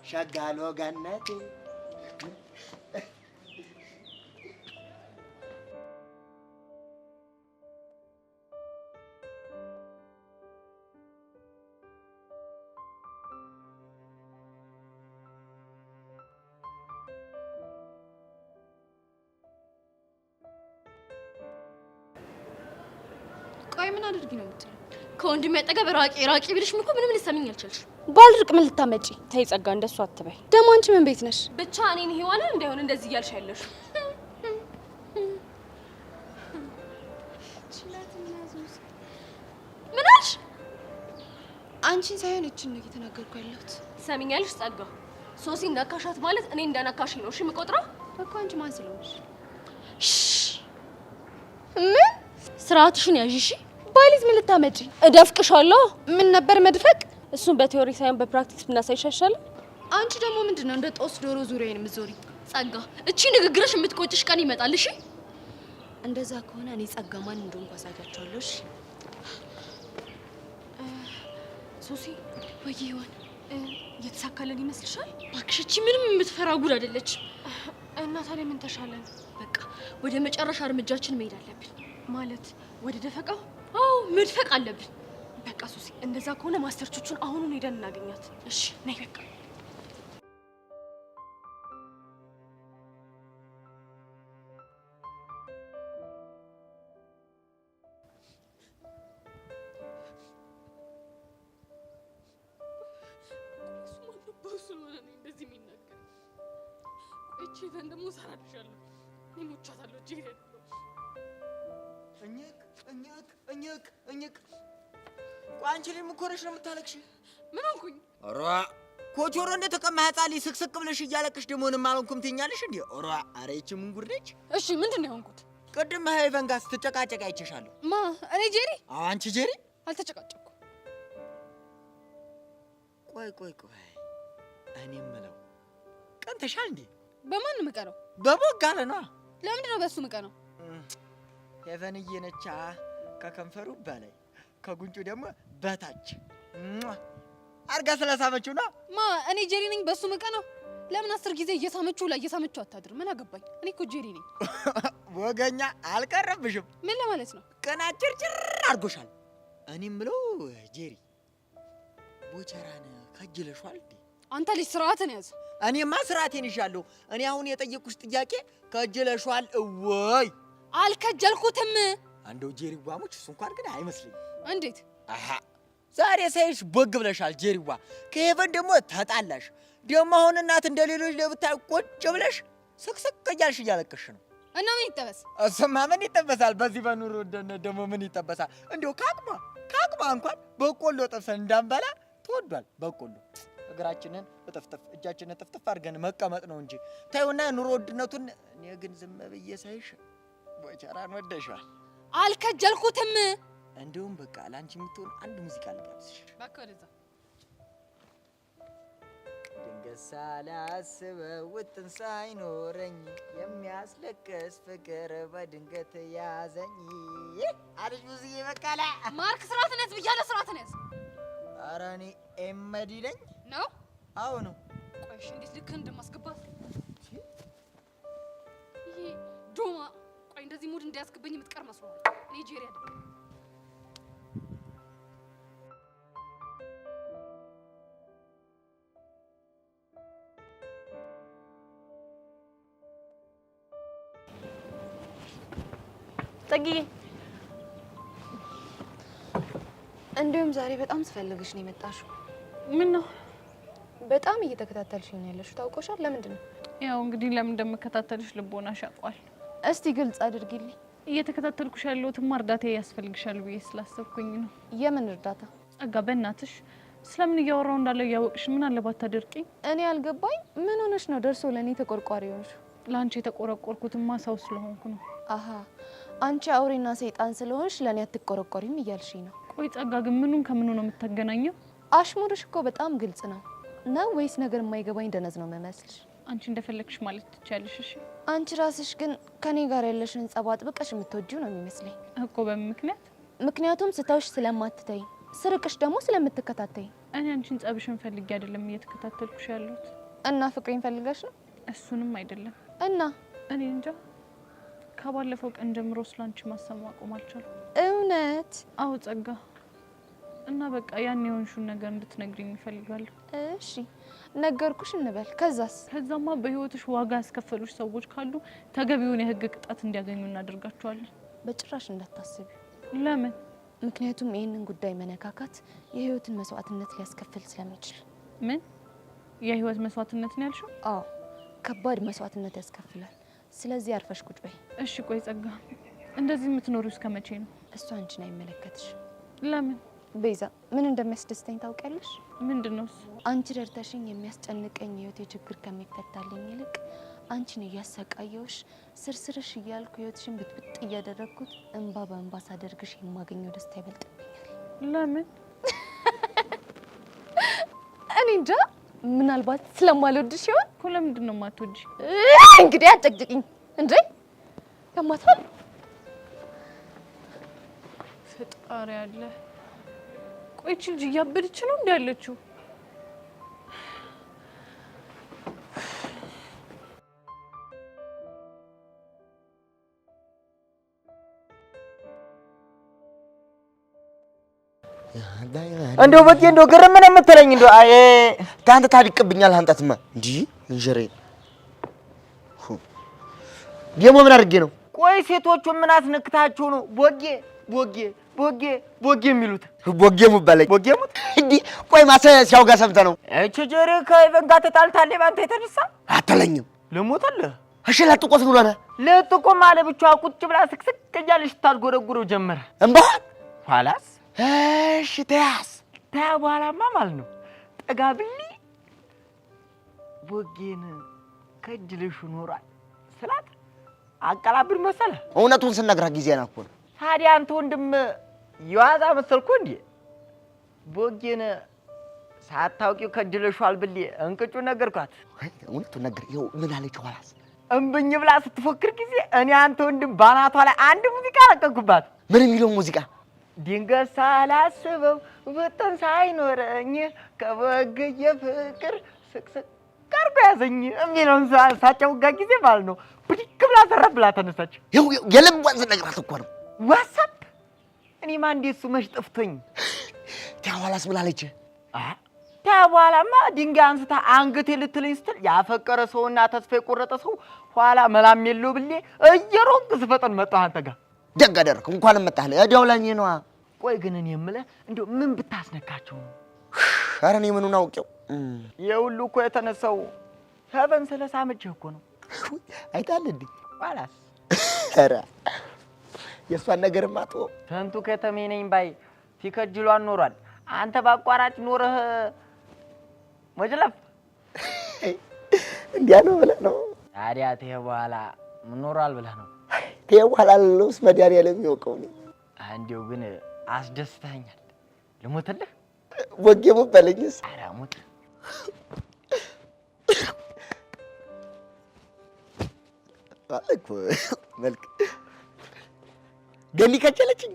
ሸጋሎ ገነቴ ቆይ ምን አድርጊ ነው የምትለው? ከወንድሜ አጠገብ ራቂ ብልሽም እኮ ምንም ልትሰሚኝ አልቻልሽ። ባልርቅ ምን ልታመጪ? ተይ ጸጋ፣ እንደሱ አትበይ። ደግሞ አንቺ ምን ቤት ነሽ? ብቻ እኔን ሔዋንን እንዳይሆን እንደዚህ እያልሽ ያለሽ። ምን አልሽ? አንቺን ሳይሆን እችን ነው እየተናገርኩ ያለሁት። ሰሚኛልሽ ጸጋ፣ ሶሲ ነካሻት ማለት እኔ እንደነካሽኝ ነው እሺ የምቆጥረው? እኮ አንቺ ማን ስለሆንሽ? ምን ስርዓትሽን ያዥ እሺ። ባሊዝ ምን ልታመጪ? እደፍቅሻለሁ። ምን ነበር መድፈቅ? እሱን በቲዮሪ ሳይሆን በፕራክቲስ ብናሳይ ይሻሻል። አንቺ ደግሞ ምንድነው እንደ ጦስ ዶሮ ዙሪያዬን የምትዞሪ? ጸጋ፣ እቺ ንግግርሽ የምትቆጭሽ ቀን ይመጣል እሺ። እንደዛ ከሆነ እኔ ጸጋ ማን እንደሆንኩ አሳያቸዋለሁ። እሺ ሶሲ ወይ ይሆን እየተሳካለን ይመስልሻል? እባክሽ እቺ ምንም የምትፈራ ጉድ አይደለችም። እና ታዲያ ምን ተሻለን? በቃ ወደ መጨረሻ እርምጃችን መሄድ አለብን። ማለት ወደ ደፈቃው? አዎ መድፈቅ አለብን። በቃ ሶሲ እንደዛ ከሆነ ማስተርቾቹን አሁኑን ሄደን እናገኛት። እሺ ነይ በቃ እቺን ደግሞ ሰራልሻለሁ። እኔ ሞቻታለሁ። እኝክ ቆይ አንቺ ላይ ምኮረሽ ነው የምታለቅሽ? ምን ሆንኩኝ? ኧረ ኮቾሮ እንደተቀማ ህፃን ልጅ ስቅስቅ ብለሽ እያለቅሽ ደግሞ ምንም አልሆንኩም ትይኛለሽ እንዴ? ኧረ ኧረ ይቺ ምን ጉድ ነች? እሺ ምንድን ነው የሆንኩት? ቅድም ሄቨን ጋር ስትጨቃጨቅ አይቼሻለሁ። ማ እኔ ጄሪ? አዎ አንቺ ጄሪ። አልተጨቃጨቅኩም። ቆይ እኔ የምለው ቀንተሻል እንዴ? በማን ምቀረው? በቦጋለ ነው። ለምንድን ነው በሱ ምቀረው? ሄቨንዬ ነቻ ከከንፈሩ በላይ ከጉንጩ ደግሞ በታች አርጋ ስለሳመችው ነው። ማ እኔ ጄሪ ነኝ በሱ ምቀረው? ለምን 10 ጊዜ እየሳመችው አታድር? ምን አገባኝ? እኔ እኮ ጄሪ ነኝ። ወገኛ አልቀረብሽም። ምን ለማለት ነው? ቀናጭርጭር አድርጎሻል። እኔ የምለው ጄሪ ቦቸራን ከጅለሽዋል እንዴ? አንተ ልጅ ስርዓትን ያዝ። እኔማ ስርዓቴን ይዣለሁ። እኔ አሁን የጠየቁሽ ጥያቄ ከጅለሽዋል ወይ? አልከጀልኩትም። አንደው ጄሪዋሞች እሱ እንኳን ግን አይመስልኝም። እንዴት? አሃ ዛሬ ሳይሽ ቦግ ብለሻል ጄሪዋ። ከሄቨን ደግሞ ተጣላሽ። ደግሞ አሁን እናት እንደሌሎች ለብታይ ቁጭ ብለሽ ስቅስቅ እያልሽ እያለቀሽ ነው። እና ምን ይጠበስ? እሱማ ምን ይጠበሳል? በዚህ በኑሮ ውድነት ደግሞ ምን ይጠበሳል? እንዲያው ካቅማ እንኳን በቆሎ ጠብሰን እንዳንበላ ተወዷል። በቆሎ እግራችንን እጥፍጥፍ እጃችንን ጥፍጥፍ አድርገን መቀመጥ ነው እንጂ ታዩና ኑሮ ውድነቱን። እኔ ግን ዝም ብዬ ሳይሽ ቦቸራን ወደሻል። አልከጀልኩትም። እንደውም በቃ ላንቺ የምትሆን አንድ ሙዚቃ ልጋብዝሽ። በቃ ወደዛ ድንገት ሳላስበው ውጥን ሳይኖረኝ የሚያስለቅስ ፍቅር በድንገት ያዘኝ አለሽ ሙዚዬ። በቃ ላይ ማርክ ስርዓትን ያዝ ብያለሁ። ስርዓትን ያዝ። ኧረ እኔ ኤመዲ ነኝ ነው? አዎ ነው። ቆይ እሺ እንዴት ልክ እንደማስገባት ይሄ ዶማ። ቆይ እንደዚህ ሙድ እንዳያስገበኝ የምትቀር መስሎሃል? እኔ ጄሪ አይደለም። ጠጊዬ እንዲሁም ዛሬ በጣም ስፈልግሽ ነው የመጣሽው። ምን ነው? በጣም እየተከታተልሽኝ ነው ያለሽው። ታውቆሻል? ለምንድን ነው? ያው እንግዲህ ለምን እንደምከታተልሽ ልቦናሽ ያውቃል። እስቲ ግልጽ አድርጊልኝ። እየተከታተልኩሽ ያለሁትማ እርዳታ ያስፈልግሻል ብዬ ስላሰብኩኝ ነው። የምን እርዳታ? ጸጋ በእናትሽ ስለምን እያወራው እንዳለ እያወቅሽ ምን አለባት ታደርቂኝ? እኔ አልገባኝ። ምን ሆነሽ ነው ደርሶ ለእኔ ተቆርቋሪ ሆንሽው? ለአንቺ የተቆረቆርኩትማ ሰው ስለሆንኩ ነው። አሀ አንቺ አውሬና ሰይጣን ስለሆንሽ ለእኔ አትቆረቆሪም እያልሽኝ ነው? ቆይ ጸጋ ግን ምኑን ከምኑ ነው የምታገናኘው? አሽሙርሽ እኮ በጣም ግልጽ ነው ወይስ ነገር የማይገባኝ ደነዝ ነው መመስልሽ? አንቺ እንደፈለግሽ ማለት ትቻለሽ። እሺ አንቺ ራስሽ ግን ከኔ ጋር ያለሽን ጸብ አጥብቀሽ የምትወጂው ነው የሚመስለኝ እኮ። በምን ምክንያት? ምክንያቱም ስተውሽ ስለማትተይ፣ ስርቅሽ ደግሞ ስለምትከታተይ። እኔ አንቺን ጸብሽን ፈልጌ አይደለም እየተከታተልኩሽ ያለሁት። እና ፍቅሬን ፈልገሽ ነው? እሱንም አይደለም። እና እኔ እንጃ ከባለፈው ቀን ጀምሮ ስላንቺ ማሰብ ማቆም አልቻልኩም። እውነት? አዎ ጸጋ። እና በቃ ያን የሆንሽውን ነገር እንድትነግሪኝ እፈልጋለሁ። እሺ ነገርኩሽ እንበል። ከዛስ? ከዛማ በህይወትሽ ዋጋ ያስከፈሉሽ ሰዎች ካሉ ተገቢውን የህግ ቅጣት እንዲያገኙ እናደርጋቸዋለን። በጭራሽ እንዳታስቢ። ለምን? ምክንያቱም ይህንን ጉዳይ መነካካት የህይወትን መስዋዕትነት ሊያስከፍል ስለሚችል። ምን የህይወት መስዋዕትነት ነው ያልሽው? አዎ ከባድ መስዋዕትነት ያስከፍላል። ስለዚህ አርፈሽ ቁጭ በይ። እሺ ቆይ ጸጋ፣ እንደዚህ የምትኖሪው እስከ መቼ ነው? እሱ አንቺን አይመለከትሽ። ለምን? ቤዛ ምን እንደሚያስደስተኝ ታውቂያለሽ? ምንድነው እሱ? አንቺ ደርተሽኝ የሚያስጨንቀኝ ህይወቴ ችግር ከሚፈታልኝ ይልቅ አንቺን እያሰቃየውሽ ስርስርሽ እያልኩ ህይወትሽን ብጥብጥ እያደረግኩት እንባ በእንባ ሳደርግሽ የማገኘው ደስታ ይበልጥብኛል። ለምን? እኔ እንጃ፣ ምናልባት ስለማልወድሽ ይሆን? እኮ ለምንድን ነው የማትወጂ? እንግዲህ አጨቅጭቅኝ እንዴ! ያማታል። ፍጣሪ አለ። ቆይ እቺ ልጅ እያበደች ነው እንዴ ያለችው? እንደው በቂ እንደው ግርም ምን የምትለኝ እንደው አይ ታንተ ታዲቅብኛል አንተትማ እንጂ እንጀሬ ደሞ ምን አድርጌ ነው? ቆይ ሴቶቹ ምን አስነክታችሁ ነው ቦጌ ቦጌ ቦጌ ቦጌ የሚሉት? ቦጌ ሙባለኝ ቦጌ ሙት እንዴ? ቆይ ማሰ ሲያውጋ ሰምተ ነው? እቺ ጀሬ ከኢቨን ጋር ተጣልታለች ባንተ የተነሳ አትለኝም። ልሞትልህ እሺ ለጥቆስ ብሎ ነው ለጥቆ ማለት ብቻ ቁጭ ብላ ስክስክ እያለች ታልጎረጉረው ጀመረ እንባ ኋላስ እሺ ተያስ በኋላማ ማለት ነው ጠጋብሊ ቦጌን ከጅልሽ ኖሯል ስላት አቀላብር መሰለ። እውነቱን ስነግራ ጊዜና እኮ ነው። ታዲያ አንተ ወንድም ይዋዛ መሰልኩ እንዴ? ቦጌን ሳታውቂው ከጅልሽዋል ብሊ እንቅጩ ነገርኳት። እውነቱን ነገር ይኸው ምን አለች ኋላስ እምብኝ ብላ ስትፎክር ጊዜ እኔ አንተ ወንድም ባናቷ ላይ አንድ ሙዚቃ ለቀኩባት። ምን የሚለው ሙዚቃ? ድንገት ሳላስበው ውጥን ሳይኖረኝ ከበግዬ ፍቅር ስቅስቅ ቀርቦ ያዘኝ የሚለውን ሳጫውጋ ጊዜ ማለት ነው ብድግ ብላ ተረፍ ብላ ተነሳች። ይኸው የልቧን ስነግራት እኮ ነው ዋሳብ። እኔማ እንዴት እሱ መች ጠፍቶኝ። ኋላስ ምን አለች? በኋላማ ድንጋይ አንስታ አንገቴ ልትለኝ ስትል ያፈቀረ ሰውና ተስፋ የቆረጠ ሰው ኋላ መላም የለው ብሌ እየሮጥኩ ስፈጠን መጣሁ አንተ ጋር። ደግ አደረክ እንኳን መጣህ። እዲያው ለኔ ነው። ቆይ ግን እኔ የምልህ እንደው ምን ብታስነካቸው ነው? ኧረ እኔ ምኑን አውቄው። የሁሉ እኮ የተነሳው ሄቨን ስለሳመችህ እኮ ነው። አይታል እንዴ? ኋላስ ኧረ የእሷን ነገርማ ተወው። ተንቱ ከተሜ ነኝ ባይ ሲከጅሏን ኖሯል። አንተ ባቋራጭ ኖረህ ወጅለፍ እንዲያ ነው ብለህ ነው? ታዲያ ተሄ በኋላ ምን ኖሯል ብለህ ነው? ተሄ በኋላ ለውስ መድኃኒዓለም የሚያውቀው ነው። እንዲያው ግን አስደስተኛል። ልሞትልህ? ቦጌ ሙት በለኝስ። ኧረ ሙት። አለኩ መልክ ገኒ ከቸለችኝ።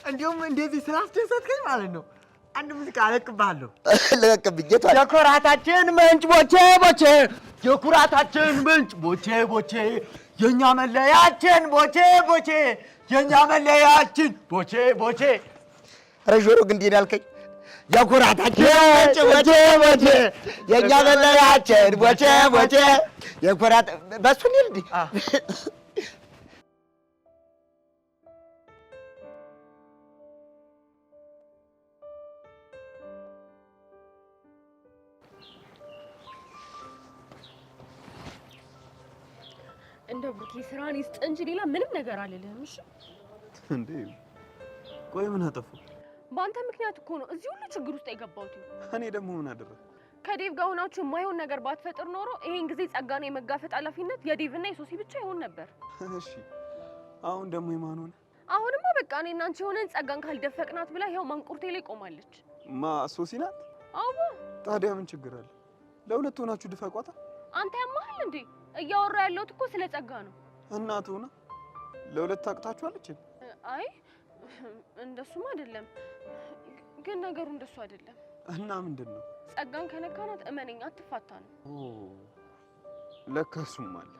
እንዲሁም እንደዚህ ስላስደሰትከኝ ማለት ነው አንድ ሙዚቃ አለቅብሃለሁ። ለቀቅብኝ። የኩራታችን ምንጭ ቦቼ ቦቼ፣ የኩራታችን ምንጭ ቦቼ ቦቼ፣ የኛ መለያችን ቦቼ ቦቼ፣ የኛ መለያችን ቦቼ ቦቼ። ኧረ ጆሮ ግን እንዴት ያልከኝ? የኩራታችን ምንጭ ቦቼ ቦቼ፣ የኛ መለያችን ቦቼ ቦቼ፣ የኩራት በሱ ነው እንዴ? እንደው ብሩኬ ስራን ይስጥ እንጂ ሌላ ምንም ነገር አልልህም። እሺ እንዴ ቆይ ምን አጠፋ? በአንተ ምክንያት እኮ ነው እዚህ ሁሉ ችግር ውስጥ የገባሁት። እኔ ደግሞ ምን አደረኩ? ከዴቭ ጋር ሆናችሁ የማይሆን ነገር ባትፈጥር ኖሮ ይሄን ጊዜ ጸጋን የመጋፈጥ ኃላፊነት የዴቭና የሶሲ ብቻ ይሆን ነበር። እሺ አሁን ደግሞ የማን ሆነ? አሁንማ በቃ እኔና አንቺ ሆነን ጸጋን ካልደፈቅናት ብላ ይኸው ማንቁርቴ ላይ ቆማለች። ማ ሶሲ ናት? አዎ። ታዲያ ምን ችግር አለ? ለሁለት ሆናችሁ ድፈቋታ። አንተ ያማሃል እንዴ? እያወራ ያለሁት እኮ ስለ ጸጋ ነው። እናቱ ሆና ለሁለት ታቅታችኋለች? አይ እንደሱም አይደለም፣ ግን ነገሩ እንደሱ አይደለም። እና ምንድን ነው? ጸጋን ከነካናት እመነኝ አትፋታ ነው። ለካ እሱም አለ።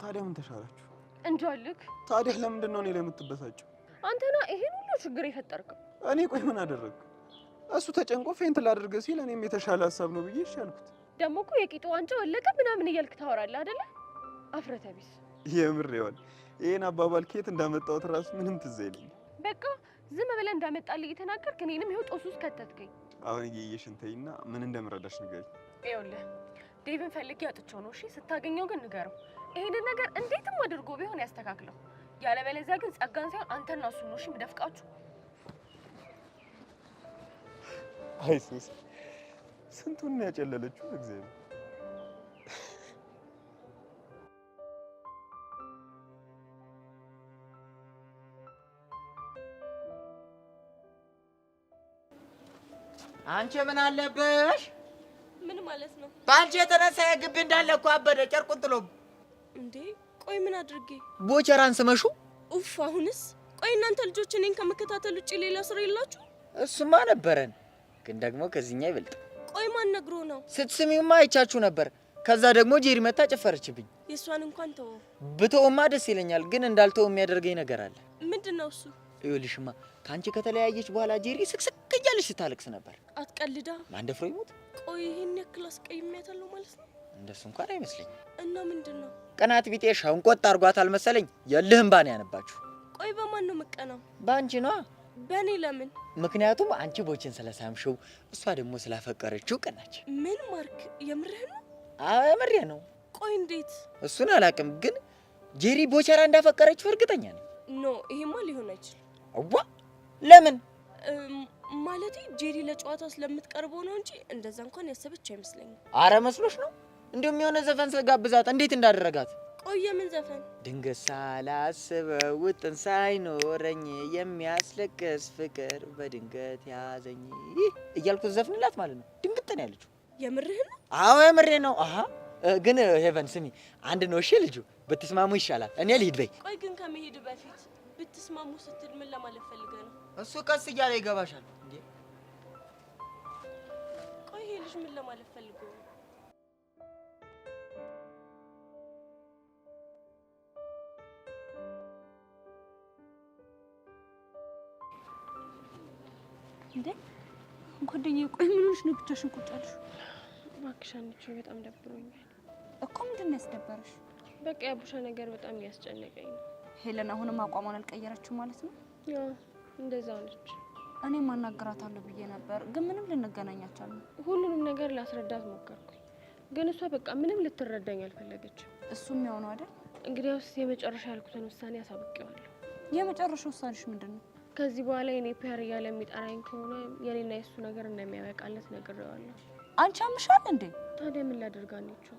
ታዲያ ምን ተሻላችሁ? እንጃልክ። ታዲያ ለምንድን ነው እኔ ላይ የምትበሳጨው? አንተና ይሄን ሁሉ ችግር የፈጠርከው። እኔ ቆይ ምን አደረግኩ? እሱ ተጨንቆ ፌንት ላድርግ ሲል እኔም የተሻለ ሀሳብ ነው ብዬ ይሻልኩት። ደግሞ እኮ የቂጡ ዋንጫ ወለቀ ምናምን እያልክ ታወራለህ አይደለ? አፍረተ ቢስ። የምር ይሆን? ይሄን አባባል ከየት እንዳመጣሁት እራሱ ምንም ትዝ አይለኝም። በቃ ዝም ብለህ እንዳመጣልህ እየተናገርክ እኔንም ይኸው ጦስ ውስጥ ከተትከኝ። አሁን እየየሽን ተይና ምን እንደምረዳሽ ንገሪኝ። ይኸውልህ ዴቭን ፈልጌ አጥቼው ነው። እሺ ስታገኘው ግን ንገረው። ይሄንን ነገር እንዴትም አድርጎ ቢሆን ያስተካክለው። ያለበለዚያ ግን ጸጋን ሳይሆን አንተና እሱ ነው እሺ የምደፍቃችሁ። አይሱስ ስንቱን ያጨለለችው እግዚአብሔር። አንቺ ምን አለብሽ? ምን ማለት ነው? በአንቺ የተነሳ የግቢ እንዳለ እኮ አበደ። ጨርቁን ጥሎ እንዴ ቆይ ምን አድርጌ? ቦቸራን ስመሹ? ኡፍ አሁንስ? ቆይ እናንተ ልጆች እኔን ከመከታተል ውጪ ሌላ ስራ የላችሁ? እሱማ ነበረን፣ ግን ደግሞ ከዚህኛ ይበልጥ። ቆይ ማን ነግሮ ነው? ስትስሚውማ አይቻችሁ ነበር። ከዛ ደግሞ ጄሪ መታ ጨፈረችብኝ። የሷን እንኳን ተው። ብተውማ ደስ ይለኛል፣ ግን እንዳልተው የሚያደርገኝ ነገር አለ። ምንድነው እሱ? ይኸውልሽማ ካንቺ ከተለያየች በኋላ ጄሪ ስቅስቅ እያለች ስታለቅስ ነበር። አትቀልዳ። ማን ደፍሮ ይሞት? ቆይ ይሄን ያክል አስቀይሜያታለሁ ማለት ነው? እንደሱ እንኳን አይመስለኝም። እና ምንድነው? ቅናት ቢጤ ሸንቆጥ አርጓታል መሰለኝ። የልህም ባን ያነባችሁ። ቆይ በማን ነው መቀናው? ባንቺ ነዋ። በኔ ለምን? ምክንያቱም አንቺ ቦችን ስለሳምሽው እሷ ደግሞ ስላፈቀረችው ቀናች። ምን ማርክ? የምርህ ነው? አምሬ ነው። ቆይ እንዴት? እሱን አላውቅም፣ ግን ጄሪ ቦቸራ እንዳፈቀረችው እርግጠኛ ነኝ። ኖ ይሄማ ሊሆን አይችልም። አዋ ለምን? ማለቴ ጄሪ ለጨዋታ ስለምትቀርበው ነው እንጂ እንደዛ እንኳን ያሰበች አይመስለኝም። አረ መስሎሽ ነው? እንደውም የሆነ ዘፈን ስጋብዛት እንዴት እንዳደረጋት። ቆይ የምን ዘፈን? ድንገት ሳላስበው ውጥን ሳይኖረኝ የሚያስለቅስ ፍቅር በድንገት ያዘኝ እያልኩት ዘፍንላት ማለት ነው። ድንግጥ ነው ያለችው። የምርህ ነው? አዎ የምሬ ነው። አሃ ግን ሄቨን ስሚ፣ አንድ ነው እሺ፣ ልጁ ብትስማሙ ይሻላል። እኔ ልሂድ በይ። ቆይ ግን ከመሄድ በፊት ብትስማሙ ስትል ምን ለማለት ፈልገህ ነው? እሱ ቀስ እያለ ይገባሻል እንዴ። ቆይ ይሄ ልጅ ምን ለማለት ፈልጎ ነው? እንዴ ጓደኛዬ፣ ቆይ ምን ሆነሽ ነው ብቻሽን ቁጭ ያልሽ? እባክሽ አንቺ በጣም ደብሮኛል እኮ። ምንድን ነው ያስደበረሽ? በቃ ያቡሻ ነገር በጣም እያስጨነቀኝ ነው። ሄለን አሁንም አቋሟን አልቀየረችም ማለት ነው? ያው እንደዛው ነች። እኔም አናግራታለሁ ብዬ ነበር፣ ግን ምንም ልንገናኝ አልቻልንም። ሁሉንም ነገር ላስረዳት ሞከርኩኝ፣ ግን እሷ በቃ ምንም ልትረዳኝ አልፈለገችም። እሱም ያው ነው አይደል? እንግዲያውስ የመጨረሻ ያልኩትን ውሳኔ አሳውቄዋለሁ። የመጨረሻ ውሳኔሽ ምንድን ነው? ከዚህ በኋላ የኔ ፒያር እያለ የሚጠራኝ ከሆነ የኔና የሱ ነገር እንደሚያበቃለት ነግሬዋለሁ። አንቺ አምሻል እንዴ? ታዲያ ምን ላደርግ አንቺው?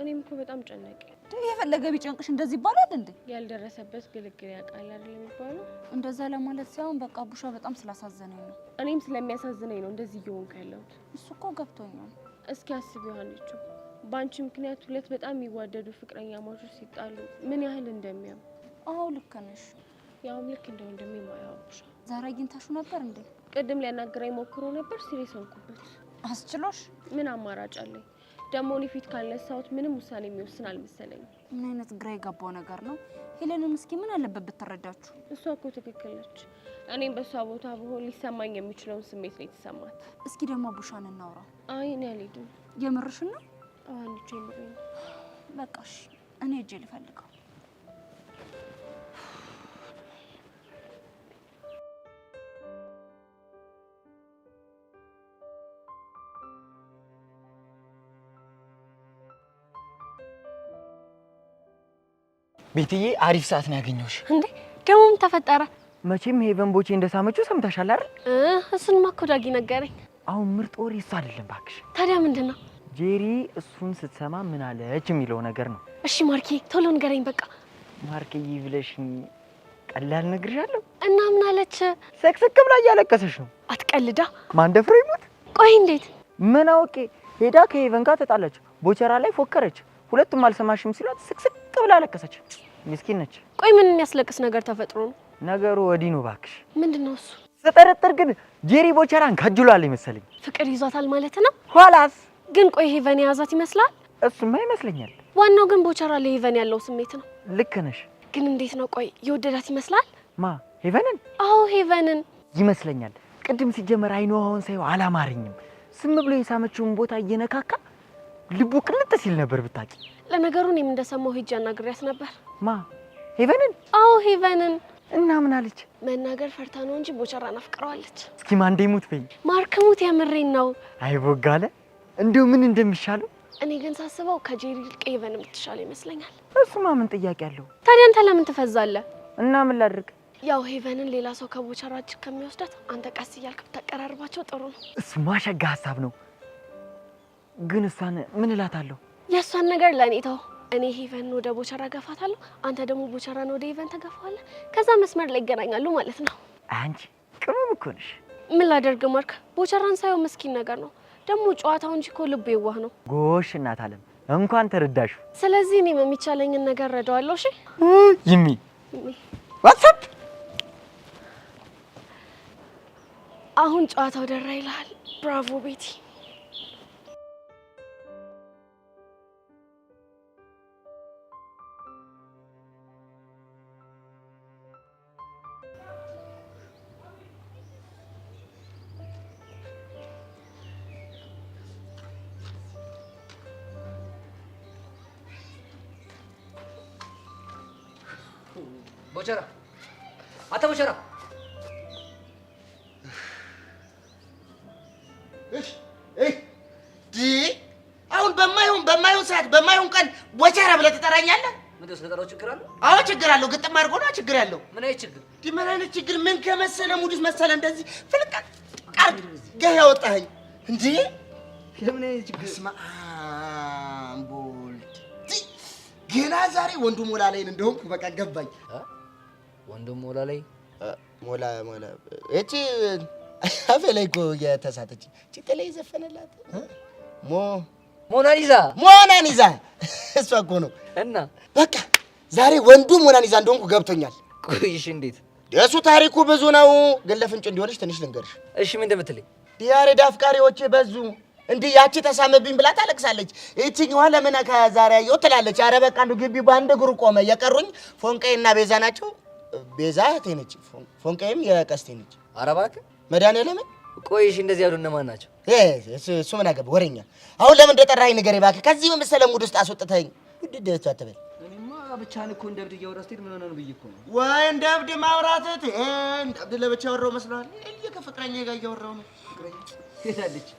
እኔም እኮ በጣም ጨነቀኝ። የፈለገ ቢጨንቅሽ እንደዚህ ይባላል እንዴ? ያልደረሰበት ግልግል ያውቃል አይደል የሚባለው? እንደዛ ለማለት ሳይሆን በቃ ቡሻ በጣም ስላሳዘነኝ ነው። እኔም ስለሚያሳዝነኝ ነው እንደዚህ እየሆንኩ ያለሁት። እሱ እኮ ገብቶኛል። እስኪ አስቢ ዮሐንቹ፣ በአንቺ ምክንያት ሁለት በጣም የሚዋደዱ ፍቅረኛ ማቾች ሲጣሉ ምን ያህል እንደሚያም። አዎ ልክ ነሽ። ያውም ልክ እንደ ወንድሜ የማያውቁሻ። ዛሬ አግኝታሹ ነበር እንዴ? ቅድም ሊያናገረኝ ሞክሮ ነበር። ሲሪየስ ሆንኩበት። አስችሎሽ? ምን አማራጭ አለኝ? ደግሞ እኔ ፊት ካልነሳሁት ምንም ውሳኔ የሚወስን አልመሰለኝም። ምን አይነት ግራ የገባው ነገር ነው? ሄለንም እስኪ ምን አለበት ብትረዳችሁ? እሷ እኮ ትክክል ነች። እኔም በእሷ ቦታ ብሆን ሊሰማኝ የሚችለውን ስሜት ነው የተሰማት። እስኪ ደግሞ ቡሻን እናውራ። አይ እኔ አልሄድም። የምርሽን ነው? አዎ አንቺ የምሬን ነው። በቃ እሺ፣ እኔ እጄ ልፈልገው። ቤትዬ አሪፍ ሰዓት ነው ያገኘሁሽ። እንዴ ደግሞ ምን ተፈጠረ? መቼም ሄቨን ቦቼ እንደሳመችው ሰምተሻል አይደል? እሱንማ እኮ ዳጊ ነገረኝ። አሁን ምርጥ ወሬ እሱ አይደለም ባክሽ። ታዲያ ምንድን ነው? ጄሪ እሱን ስትሰማ ምን አለች የሚለው ነገር ነው። እሺ ማርኬ ቶሎ ንገረኝ በቃ። ማርኬዬ ብለሽኝ ቀላል ነግርሻለሁ። እና ምን አለች? ስቅስቅ ብላ እያለቀሰች ነው። አትቀልዳ። ማን ደፍሮ ይሞት? ቆይ እንዴት? ምን አውቄ። ሄዳ ከሄቨን ጋር ተጣላች። ቦቸራ ላይ ፎከረች። ሁለቱም አልሰማሽም ሲሏት ስቅስቅ ብላ አለቀሰች። ምስኪን ነች። ቆይ ምን የሚያስለቅስ ነገር ተፈጥሮ ነው? ነገሩ ወዲህ ነው ባክሽ። ምንድነው እሱ? ስጠረጥር ግን ጄሪ ቦቸራን ከጅሏል ይመስለኝ። ፍቅር ይዟታል ማለት ነው? ኋላስ ግን ቆይ ሄቨን የያዛት ይመስላል? እሱማ ይመስለኛል። ዋናው ግን ቦቸራ ለሄቨን ያለው ስሜት ነው። ልክ ነሽ። ግን እንዴት ነው? ቆይ የወደዳት ይመስላል? ማ ሄቨንን? አዎ ሄቨንን ይመስለኛል። ቅድም ሲጀመር አይኗን ሳይው አላማረኝም። ስም ብሎ የሳመችውን ቦታ እየነካካ ልቡ ቅልጥ ሲል ነበር ብታቂ። ለነገሩ እኔም እንደሰማው ሂጅ አናግሪያት ነበር። ማ ሄቨንን? አዎ ሄቨንን። እና ምን አለች? መናገር ፈርታ ነው እንጂ ቦቸራን አፍቅረዋለች። እስኪ ማን እንደሙት በይ። ማርክ ሙት፣ የምሬን ነው። አይቦጋለ እንደው ምን እንደሚሻለው። እኔ ግን ሳስበው ከጄሪ ይልቅ ሄቨን የምትሻለው ይመስለኛል። እሱማ ምን ጥያቄ አለው? ታዲያ አንተ ለምን ትፈዛለህ? እና ምን ላድርግ? ያው ሄቨንን ሌላ ሰው ከቦቸራ እጅ ከሚወስዳት አንተ ቀስ እያልክ ብታቀራርባቸው ጥሩ ነው። እሱማ ሸጋ ሀሳብ ነው። ግን እሷን ምን እላታለሁ? የእሷን ነገር ለእኔ ተው። እኔ ሄቨን ወደ ቦቸራ ገፋታለሁ፣ አንተ ደግሞ ቦቸራን ወደ ሄቨን ተገፋዋለህ። ከዛ መስመር ላይ ይገናኛሉ ማለት ነው። አንቺ ቅመም እኮ ነሽ። ምን ላደርግ ማርክ፣ ቦቸራን ሳይሆን ምስኪን ነገር ነው። ደግሞ ጨዋታው እንጂ እኮ ልቡ የዋህ ነው። ጎሽ እናት አለም፣ እንኳን ተረዳሹ። ስለዚህ እኔም የሚቻለኝን ነገር ረዳዋለሁ። እሺ ይሚ ዋትስአፕ አሁን ጨዋታው ደራ ይላል። ብራቮ ቤቲ። ቦቸራ አታ ቦቸራ አሁን በማይሆን ሰዓት በማይሆን ቀን ቦቸራ ብለህ ትጠራኛለህ? ምንድነው ስለጠራው ችግር አለው? አዎ ችግር አለው። ግጥም አድርጎ ነው ችግር ያለው። ምን አይነት ችግር? ምን አይነት ችግር? ምን ከመሰለ ሙዱስ መሰለ እንደዚህ ፍልቀት አድርገህ ያወጣኸኝ እንዴ? ለምን አይነት ችግር? በስመ አብ ወልድ ገና ዛሬ ወንዱ ሞላ ላይ እንደሆንኩ በቃ ገባኝ። ወንዱ ሞላ ላይ ሞላ እቺ አፌ ላይ እኮ የተሳተች እቺ ተለይ ዘፈነላት ሞናሊዛ እሷ እኮ ነው። እና በቃ ዛሬ ወንዱ ሞናሊዛ እንደሆንኩ ገብቶኛል። ቆይሽ እንዴት? የእሱ ታሪኩ ብዙ ነው፣ ግን ለፍንጭ እንዲሆንሽ ትንሽ ልንገርሽ። እሺ ምን እንደምትለኝ? ያሬድ አፍቃሪዎቼ በዙ እንዲህ ያቺ ተሳመብኝ ብላ ታለቅሳለች። እቺኛዋ ለምን ከዛሬ አየሁ ትላለች። ኧረ በቃ እንደው ግቢ በአንድ እግሩ ቆመ። የቀሩኝ ፎንቀይና ቤዛ ናቸው። ቤዛ እህቴ ነች፣ ፎንቀይም የቀስቴ ነች። ኧረ እባክህ መድኃኒዓለምን። ቆይሽ እንደዚህ ያሉ እነማን ናቸው? እሱ ምን አገባ ወሬኛ። አሁን ለምን እንደጠራኸኝ ንገረኝ እባክህ። ከዚህ በመሰለ ሙድ ውስጥ አስወጥተኸኝ ውድድ አትበል። እኔማ ብቻህን እኮ እንደ እብድ እያወራህ ስትሄድ ምን ሆነህ ነው ብዬሽ እኮ ነው። ወይ እንደ እብድ ማውራት እንደ እብድ ለብቻ ያወራሁ መስሎሃል? እኔ ከፍቅረኛዬ ጋር እያወራሁ ነው። ፍቅረኛ ሄዳለች።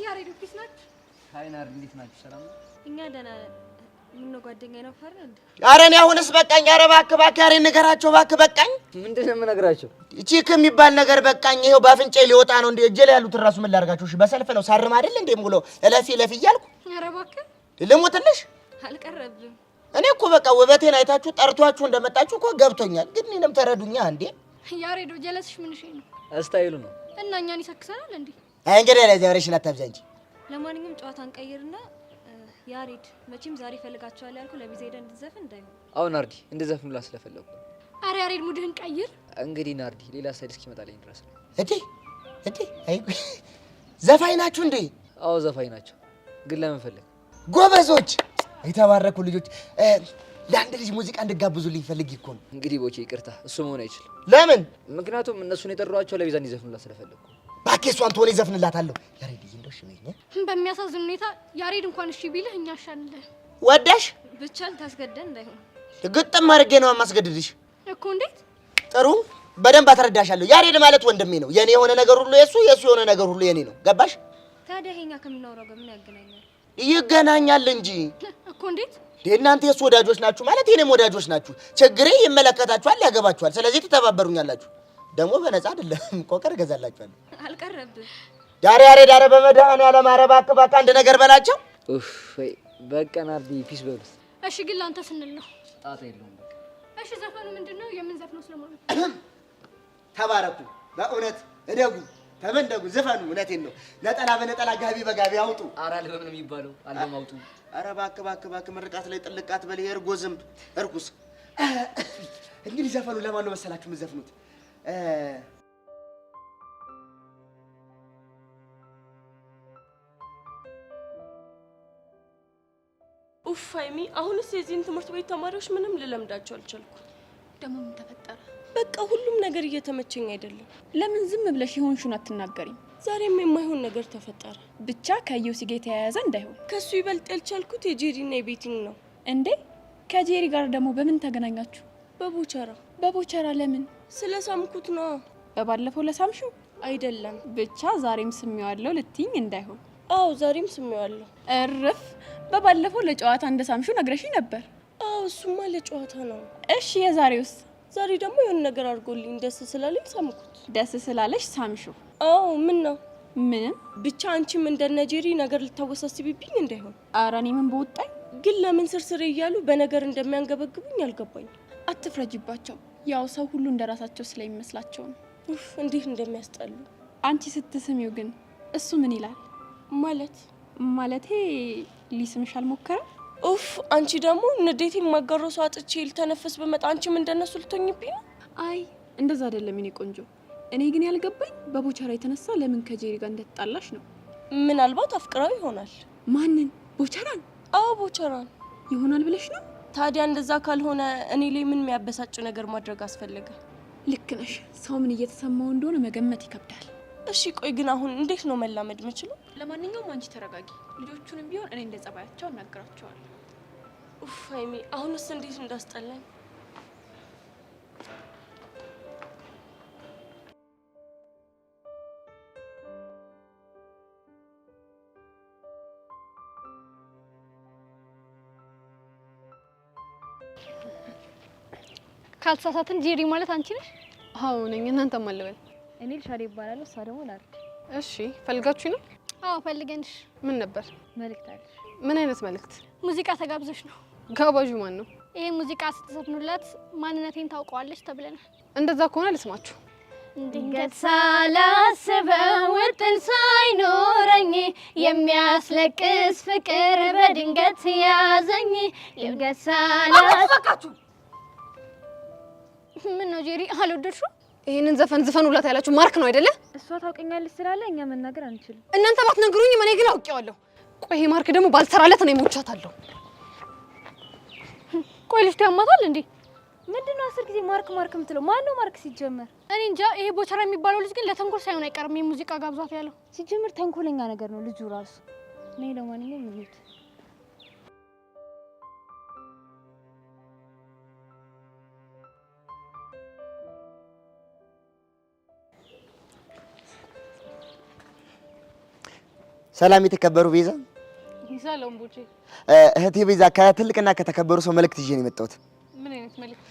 ያሬድ ኦፊስ ናችሁ? ሃይ ናርዲ፣ እንዴት ናችሁ? ሰላም ነው? እኛ ደህና ነን። ምነው ጓደኛዬ ነው ፈር እንዴ? ኧረ እኔ አሁንስ በቃኝ። ኧረ እባክህ ያሬድ ንገራቸው እባክህ በቃኝ። ምንድን ነው የምነግራቸው? ቺክ የሚባል ነገር በቃኝ። ይኸው በአፍንጫዬ ሊወጣ ነው እንዴ? እጄ ላይ ያሉትን እራሱ ምን ላድርጋቸው? እሺ በሰልፍ ነው ሳርም አይደል እንዴ የምውለው? እለፊ እያልኩ ኧረ እባክህ ልሙትልሽ። አልቀረብም። እኔ እኮ በቃ ውበቴን አይታችሁ ጠርቷችሁ እንደመጣችሁ እኮ ገብቶኛል። ግን እኔንም ተረዱኛ እንዴ። ያሬዶ ጀለስሽ ምን እሺ ነው? ስታይሉ ነው እና እኛን ይሰክሰናል እንዴ? አይ እንግዲህ ለዚህ ወሬሽን አታብዛ እንጂ። ለማንኛውም ጨዋታን ቀይርና ያሬድ መቼም ዛሬ ፈልጋቸዋል ያልኩ ለቢዛ ሄደን እንድትዘፍን እንዳይሆን። አዎ ናርዲ፣ እንደዘፍኑላ ስለፈለኩ። አረ ያሬድ ሙድህን ቀይር። እንግዲህ ናርዲ ሌላ ሳይድ እስኪመጣልኝ ድረስ ነው። እቴ አይ ዘፋኝ ናችሁ እንዴ? አዎ ዘፋኝ ናቸው። ግን ለምን ፈለግ? ጎበዞች፣ የተባረኩ ልጆች። ለአንድ ልጅ ሙዚቃ እንድጋብዙልኝ ፈልጌ እኮ ነው። እንግዲህ ቦቼ ይቅርታ፣ እሱ መሆን አይችልም። ለምን? ምክንያቱም እነሱን የጠሯቸው ለቢዛ እንዲዘፍኑላ ስለፈለኩ። እባክህ እሷን ትሆን ይዘፍንላታለሁ። ያሬድ እንደው እሺ በይኝ። በሚያሳዝን ሁኔታ ያሬድ እንኳን እሺ ቢልህ እኛ አሻንልህ። ወዳሽ ብቻ ልታስገደን እንዳይሆን ግጥም አድርጌ ነው የማስገድድሽ እኮ። እንዴት? ጥሩ፣ በደንብ አትረዳሻለሁ። ያሬድ ማለት ወንድሜ ነው። የኔ የሆነ ነገር ሁሉ የሱ የሆነ ነገር ሁሉ የኔ ነው። ገባሽ? ታዲያ ይሄኛ ከምናወራው ጋር ምን ያገናኛል? ይገናኛል እንጂ እኮ። እንዴት? እናንተ የሱ ወዳጆች ናችሁ ማለት የኔም ወዳጆች ናችሁ። ችግሬ ይመለከታችኋል፣ ያገባችኋል። ስለዚህ ትተባበሩኛላችሁ። ደግሞ በነፃ አይደለም፣ ቆቀር እገዛላችኋለሁ። አልቀረብም። ያሬድ ዳረ በመድኃኒዓለም ኧረ እባክህ በቃ አንድ ነገር በላቸው። ኡፍ ወይ በቃ ናርዲ ፒስ በሉት። እሺ ግን ለአንተ ስንል ነው። ጣጣ የለውም በቃ። እሺ ዘፈኑ ምንድነው? የምንዘፍነው ስለማለት ተባረኩ፣ በእውነት እደጉ፣ ተመንደጉ፣ ዘፈኑ። እውነቴን ነው። ነጠላ በነጠላ ጋቢ በጋቢ አውጡ። ኧረ አልበም ነው የሚባለው፣ አልበም አውጡ። ኧረ እባክህ ምርቃት ላይ ጥልቃት በል። የእርጎ ዝንብ እርኩስ። እንግዲህ ዘፈኑ ለማን ነው መሰላችሁ የምትዘፍኑት? ኡፍ ሀይሚ፣ አሁንስ የዚህን ትምህርት ቤት ተማሪዎች ምንም ልለምዳቸው አልቻልኩም። ደግሞ ምን ተፈጠረ? በቃ ሁሉም ነገር እየተመቸኝ አይደለም። ለምን ዝም ብለሽ የሆንሽውን አትናገሪም? ዛሬም የማይሆን ነገር ተፈጠረ። ብቻ ከዮሲ ጋር የተያያዘ እንዳይሆን። ከሱ ይበልጥ ያልቻልኩት የጄሪና የቤቲንግ ነው። እንዴ ከጄሪ ጋር ደግሞ በምን ተገናኛችሁ? በቦቸራ። በቦቸራ ለምን? ስለ ሳምኩት ነው። በባለፈው ለሳምሽው አይደለም። ብቻ ዛሬም ስሜዋለሁ ልትይኝ እንዳይሆን። አዎ ዛሬም ስሜዋለሁ። እርፍ። በባለፈው ለጨዋታ እንደ ሳምሽው ነግረሽኝ ነበር። አዎ እሱማ ለጨዋታ ነው። እሺ የዛሬውስ? ዛሬ ደግሞ የሆነ ነገር አድርጎልኝ ደስ ስላለኝ ሳምኩት። ደስ ስላለሽ ሳምሽው? አዎ ምን ነው? ምንም። ብቻ አንቺም እንደነ ጄሪ ነገር ልታወሳስቢብኝ እንዳይሆን። ኧረ እኔ ምን በወጣኝ። ግን ለምን ስርስሬ እያሉ በነገር እንደሚያንገበግቡኝ አልገባኝ። አትፍረጅባቸው። ያው ሰው ሁሉ እንደራሳቸው ስለሚመስላቸው ነው። ኡፍ እንዴት እንደሚያስጠሉ። አንቺ ስትስሚው ግን እሱ ምን ይላል? ማለቴ ሊስምሽ አልሞከረም? ኡፍ አንቺ ደግሞ ንዴቴ ማጋረሱ አጥቼ ልተነፍስ በመጣ አንቺም እንደነሱ ልትሆኝብኝ ነው? አይ እንደዛ አይደለም የኔ ቆንጆ። እኔ ግን ያልገባኝ በቦቸራ የተነሳ ለምን ከጄሪ ጋር እንደተጣላሽ ነው። ምናልባት አፍቅራው ይሆናል። ማንን? ቦቸራን? አዎ ቦቸራን ይሆናል ብለሽ ነው? ታዲያ እንደዛ ካልሆነ እኔ ላይ ምን የሚያበሳጭ ነገር ማድረግ አስፈልገ? ልክ ነሽ። ሰው ምን እየተሰማው እንደሆነ መገመት ይከብዳል። እሺ ቆይ ግን አሁን እንዴት ነው መላመድ የምችለው? ለማንኛውም አንቺ ተረጋጊ። ልጆቹንም ቢሆን እኔ እንደጸባያቸው እናገራቸዋለሁ። ኡፍ ሃይሚ አሁንስ እንዴት እንዳስጠላኝ። ካልተሳሳትን ጄሪ ማለት አንቺ ነሽ? አዎ ነኝ። እናንተ ማለበል? እኔ ልሻሪ ይባላል። እሷ ደግሞ ላርድ። እሺ ፈልጋችሁ ነው? አዎ ፈልገንሽ። ምን ነበር? መልእክት አለሽ? ምን አይነት መልእክት? ሙዚቃ ተጋብዘሽ ነው። ጋባዡ ማን ነው? ይሄ ሙዚቃ ስትዘፍኑላት ማንነቴን ታውቀዋለች ተብለናል። እንደዛ ከሆነ ልስማችሁ። ድንገት ሳላስበው ውጥን ሳይኖረኝ የሚያስለቅስ ፍቅር በድንገት ያዘኝ። ድንገት ሳላስበው ምን ነው ጄሪ አልወደድሽው? ይሄንን ዘፈን ዝፈኑላት ያላችሁ ማርክ ነው አይደለ? እሷ ታውቀኛለች ስላለ እኛ መናገር አንችልም። እናንተ ባትነግሩኝ እኔ ግን አውቄዋለሁ። ቆይ ይሄ ማርክ ደግሞ ባልሰራለት ነው ሞቻታለሁ። ቆይ ልጅ ያማታል እንዴ? ምንድነው 10 ጊዜ ማርክ ማርክ የምትለው? ማን ነው ማርክ ሲጀመር? እኔ እንጃ። ይሄ ቦቸራ የሚባለው ልጅ ግን ለተንኮል ሳይሆን አይቀርም የሙዚቃ ጋብዛት ያለው። ሲጀምር ተንኮለኛ ነገር ነው ልጁ ራሱ። ነይ ለማንኛውም እንሂድ። ሰላም የተከበሩ ቤዛ። ሰላም ቡቼ። እህቴ ቤዛ ከትልቅና ከተከበሩ ሰው መልእክት ይዤ ነው የመጣሁት። ምን አይነት መልእክት?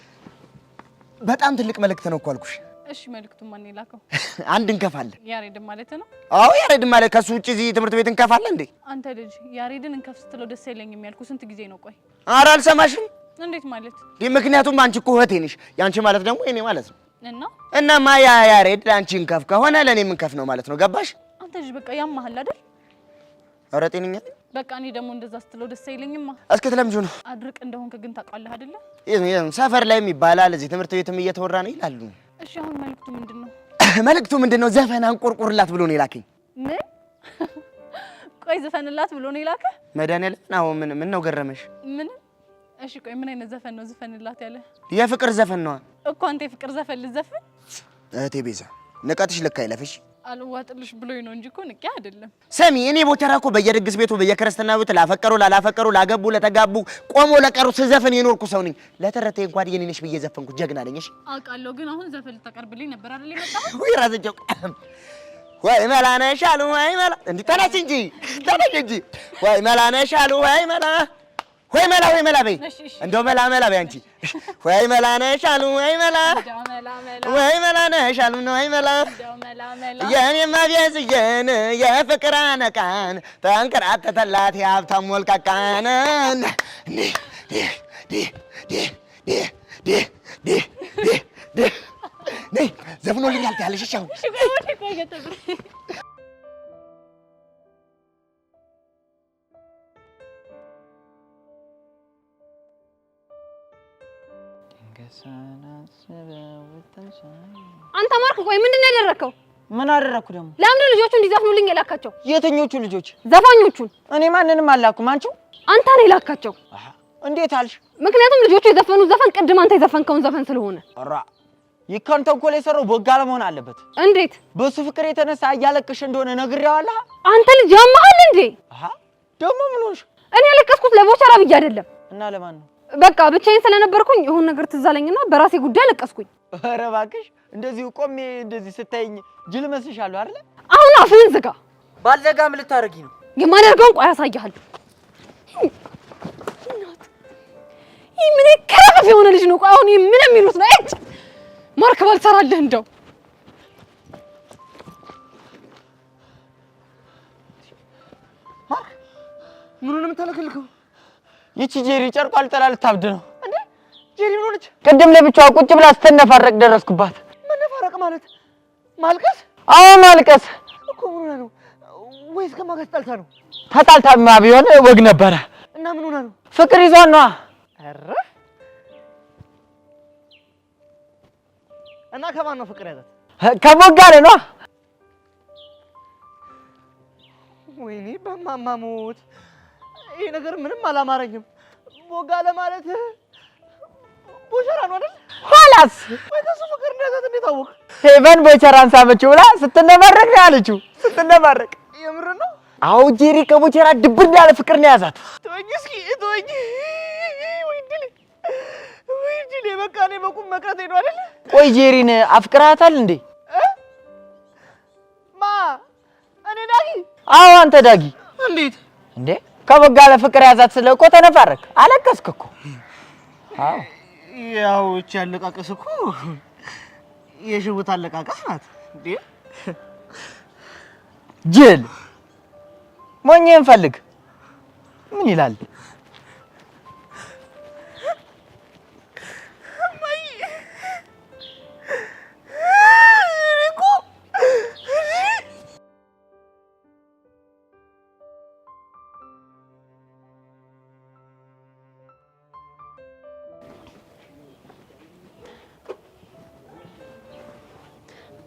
በጣም ትልቅ መልእክት ነው እኮ አልኩሽ። እሺ መልእክቱን ማን ይላከው? አንድ እንከፋለን። ያሬድን ማለት ነው? አዎ ያሬድን ማለት። ከሱ ውጪ እዚህ ትምህርት ቤት እንከፋለን እንዴ? አንተ ልጅ ያሬድን እንከፍ ስትለው ደስ አይለኝም ያልኩ ስንት ጊዜ ነው? ቆይ ኧረ አልሰማሽም? እንዴት ማለት? ምክንያቱም አንቺ እኮ እህቴ ነሽ። ያንቺ ማለት ደግሞ የኔ ማለት ነው። እናማ ያ ያሬድ አንቺ እንከፍ ከሆነ ለኔ እንከፍ ነው ማለት ነው። ገባሽ? አንተ ልጅ በቃ ያማሃል አይደል? ኧረ ጤነኛ ነኝ። በቃ እኔ ደግሞ እንደዛ ስትለው ደስ አይለኝማ። እስኪ ትለምጂው ነው። አድርቅ እንደሆንክ ግን ታውቃለህ አይደለ? ሰፈር ላይም ይባላል እዚህ ትምህርት ቤትም እየተወራ ነው ይላሉ። እሺ አሁን መልእክቱ ምንድነው? መልእክቱ ምንድነው? ዘፈን አንቆርቁርላት ብሎ ነው የላከኝ። ምን? ቆይ ዘፈንላት ብሎ ነው የላከ? መድኃኒዓለም አሁን ምን ነው ገረመሽ? ምን? እሺ ቆይ ምን አይነት ዘፈን ነው ዘፈንላት ያለ? የፍቅር ዘፈን ነው እኮ። አንተ የፍቅር ዘፈን ልዘፈን? እህቴ ቤዛ ንቀትሽ ልክ አይለፍሽ። አልዋጥልሽ ብሎኝ ነው እንጂ እኮ ንቄ አይደለም። ሰሚ እኔ ቦቸራ እኮ በየድግስ ቤቱ በየክርስትና ቤቱ ላፈቀሩ ላላፈቀሩ ላገቡ ለተጋቡ ቆሞ ለቀሩ ስዘፍን የኖርኩ ሰው ነኝ። ለተረቴ እንኳን የኔ ነሽ ብዬ ዘፈንኩ። ጀግና ነኝ። እሺ አውቃለሁ። ግን አሁን ዘፈን ልታቀርብልኝ ነበር አይደል የመጣው? ወይ ራስቸው ወይ መላ ነሽ አሉ ወይ መላ እንዴ ተነሽ እንጂ ወይ መላ ነሽ አሉ ወይ መላ ወይ መላ በይ እንደው መላ በይ አንቺ ወይ መላ ነሽ አሉ ወይ መላ ወይ መላ ነሽ አሉ ወይ መላ የኔማ ቢያዝየን የፍቅር አነቃን ተንከራተተላት የሀብታም ወልቃቃን ነይ ዘፍኖልኛል ትያለሽ። እሺ አሁን አንተ ማርክ ቆይ ምንድነው ያደረከው? ምን አደረኩ ደግሞ? ለምን ልጆቹ እንዲዘፍኑልኝ የላካቸው? የትኞቹ ልጆች? ዘፋኞቹን። እኔ ማንንም አላኩም። አንተ ነው የላካቸው። እንዴት አልሽ? ምክንያቱም ልጆቹ የዘፈኑት ዘፈን ቅድም አንተ የዘፈንከውን ዘፈን ስለሆነ። ኧረ ይከን ተንኮል የሰራው ቦጋለ መሆን አለበት። እንዴት? በሱ ፍቅር የተነሳ እያለቅሽ እንደሆነ ነግሬዋለሁ። አንተ ልጅ ያማሃል እንዴ? ደግሞ ምን ሆንሽ? እኔ ያለቀስኩት ለቦቸራ ብዬ አይደለም። እና ለማን ነው? በቃ ብቻዬን ስለነበርኩኝ የሆነ ነገር ትዝ አለኝና በራሴ ጉዳይ አለቀስኩኝ። ኧረ እባክሽ እንደዚህ ቆሜ እንደዚህ ስታይኝ ጅል መስልሻለሁ አይደል? አሁን አፍህን ዝጋ። ባልዘጋ ምን ልታረጊ ነው? የማደርገውን ቆይ አሳይሃለሁ። ይህ ምን ከረፈፍ የሆነ ልጅ ነው። ቆይ አሁን ምን የሚሉት ነው? እጭ ማርክ ባልሰራልህ እንደው ምኑንም ተለክልከው። ይቺ ጄሪ ጨርቋል ጥላ ልታብድ ነው እንዴ? ጄሪ ምን ሆነች? ቅድም ለብቻዋ ቁጭ ብላ ስትነፋረቅ ደረስኩባት። መነፋረቅ ማለት ማልቀስ? አዎ ማልቀስ እኮ ምን ነው? ወይስ ከማን ጋር ተጣልታ ነው? ተጣልታማ ቢሆን ወግ ነበረ። እና ምን ሆና ነው? ፍቅር ይዟት ነዋ። ኧረ እና ከማን ነው ፍቅር ያዛት? ከቦጋለ ነዋ። ወይኔ በማማሞት ይሄ ነገር ምንም አላማረኝም። ቦጋለ ማለት ቦቸራ ነው አይደል? ኋላስ ወይ ከሱ ፍቅር እንደያዛት እንዴት አወቅ? ሄቨን ቦቸራን ሳመችው ብላ ስትነባረቅ ነው ያለችው። ስትነባረቅ የምር ነው? አዎ ጄሪ ከቦቸራ ድብር ያለ ፍቅር ነው ያዛት። ተወኝ እስኪ ተወኝ። ወይ ድል በቃ እኔ በቁም መቅረቴ ነው አይደል? ቆይ ጄሪን አፍቅራታል እንዴ? ማ እኔ ዳጊ? አዎ አንተ ዳጊ። እንዴት እንዴ? ከቦጋለ ፍቅር ያዛት ስለ እኮ ተነፋረክ፣ አለቀስክ እኮ። አዎ ያው እቺ አለቃቀስ እኮ የሽውት አለቃቀስ ናት እንዴ? ጅል ሞኝን ፈልግ። ምን ይላል?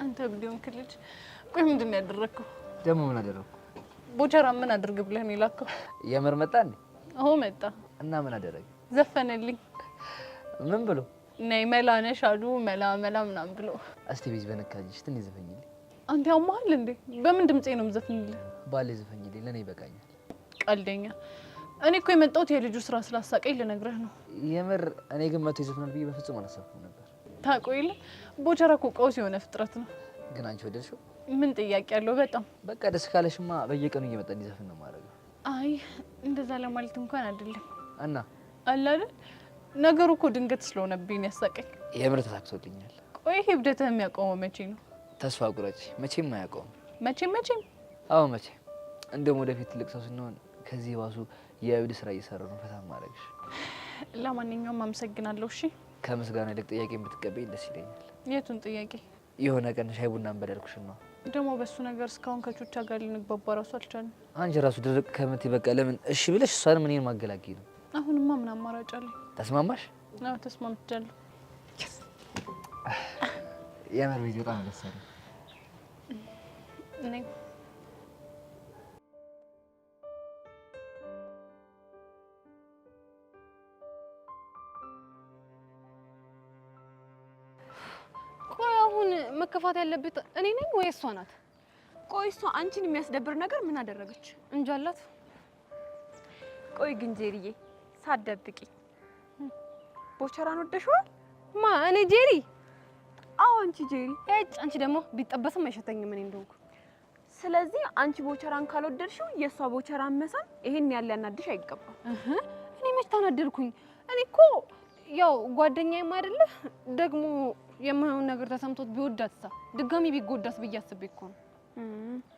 አንተ ቢሆን ክልጅ ቆይ ምንድን ነው ያደረከው? ደግሞ ምን አደረኩ? ቦቸራ ምን አድርግ ብለህ ነው የላከው? የምር መጣ እንዴ? አዎ መጣ። እና ምን አደረገ? ዘፈነልኝ። ምን ብሎ? ነይ መላ ነሽ አሉ መላ መላ ምናምን ብሎ። እስቲ ቤዝ በነካጅሽ ትንሽ ዘፈኝልኝ። አንተ ያማል እንዴ? በምን ድምጼ ነው የምዘፍንልህ? ባለ ዘፈኝልኝ፣ ለኔ ይበቃኛል። ቀልደኛ። እኔ እኮ የመጣሁት የልጁ ስራ ስላሳቀኝ ልነግርህ ነው። የምር እኔ ግን መቶ ይዘፍናል ብዬ በፍጹም አላሰብኩም ነበር። ታቆይለ ቦቸራ እኮ ቀውስ የሆነ ፍጥረት ነው። ግን አንቺ ወደድሽው? ምን ጥያቄ ያለው? በጣም በቃ ደስ ካለሽማ በየቀኑ እየመጣ እንዲዘፍን ነው ማድረግ። አይ እንደዛ ለማለት እንኳን አይደለም። እና አለ አይደል ነገሩ እኮ ድንገት ስለሆነብኝ ያሳቀኝ። የምር ተሳክቶልኛል። ቆይ ይሄ እብደትህ የሚያቆመው መቼ ነው? ተስፋ ቁረጪ። መቼም አያቆም። መቼም? አዎ መቼም። እንደውም ወደፊት ትልቅ ሰው ስንሆን ከዚህ ባሱ የእብድ ስራ እየሰራሁ ነው ፈታ ማድረግሽ። ለማንኛውም አመሰግናለሁ። እሺ ከምስጋና ይልቅ ጥያቄ ብትቀበይኝ ደስ ይለኛል። የቱን ጥያቄ? የሆነ ቀን ሻይ ቡና እንበላልኩሽ ነው። ደግሞ በሱ ነገር እስካሁን ከቾቻ ጋር ልንግባባ ራሱ አልቻልንም። አንቺ ራሱ ድርቅ ከምትይ በቃ ለምን እሺ ብለሽ እሷንም እኔን ማገላገይ ነው። አሁንማ ምን አማራጭ አለኝ? ተስማማሽ? አዎ ተስማምቻለሁ። የምር ቤት በጣም ደስ አለኝ። እኔ ቆይ አሁን መከፋት ያለበት እኔ ነኝ ወይ እሷ ናት? ቆይ እሷ አንቺን የሚያስደብር ነገር ምን አደረገች? እንጃላት። ቆይ ግን ጄሪዬ ሳትደብቂ ቦቸራን ወደሽዋል? ማ እኔ ጄሪ? አዎ አንቺ ጄሪ። አንቺ ደግሞ ቢጠበስም አይሸተኝም እኔ እንደሆንኩ። ስለዚህ አንቺ ቦቸራን ካልወደድሽው የእሷ ቦቸራን መሳም ይሄን ያለ ያናድሽ አይገባም። እኔ መች ተናደድኩኝ? እኔ እኮ ያው ጓደኛዬም አይደለ ደግሞ የማይሆን ነገር ተሰምቶት ቢወዳትሳ ድጋሚ ቢጎዳስ ብዬ አስቤ እኮ ነው።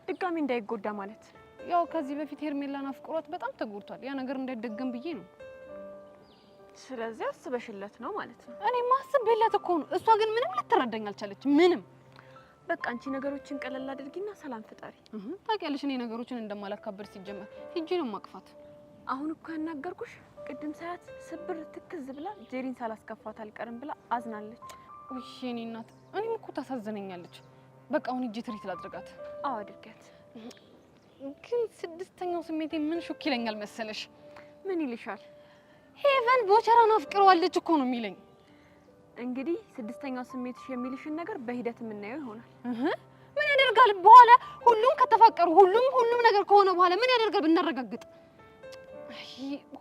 ድጋሚ እንዳይጎዳ ማለት ያው ከዚህ በፊት ሄርሜላን አፍቅሯት በጣም ተጎድቷል። ያ ነገር እንዳይደገም ብዬ ነው። ስለዚህ አስበሽለት ነው ማለት ነው? እኔ ማስቤለት እኮ ነው። እሷ ግን ምንም ልትረዳኝ አልቻለች። ምንም። በቃ አንቺ ነገሮችን ቀለል አድርጊና ሰላም ፍጠሪ። ታውቂያለሽ እኔ ነገሮችን እንደማላካበድ ሲጀመር ሂጂ ነው ማቅፋት። አሁን እኮ ያናገርኩሽ ቅድም ሳያት ስብር ትክዝ ብላ ጄሪን ሳላስከፋት አልቀርም ብላ አዝናለች። ውይ የኔ እናት እኔም እኮ ታሳዝነኛለች። በቃ አሁን ሂጂ ትሪት ላድርጋት። አዎ አድርጋት። ግን ስድስተኛው ስሜቴ ምን ሹክ ይለኛል መሰለሽ? ምን ይልሻል? ሄቨን ቦቸራን አፍቅረዋለች እኮ ነው የሚለኝ። እንግዲህ ስድስተኛው ስሜትሽ የሚልሽን ነገር በሂደት የምናየው ይሆናል። ምን ያደርጋል በኋላ ሁሉም ከተፋቀሩ ሁሉም ነገር ከሆነ በኋላ ምን ያደርጋል ብናረጋግጥ?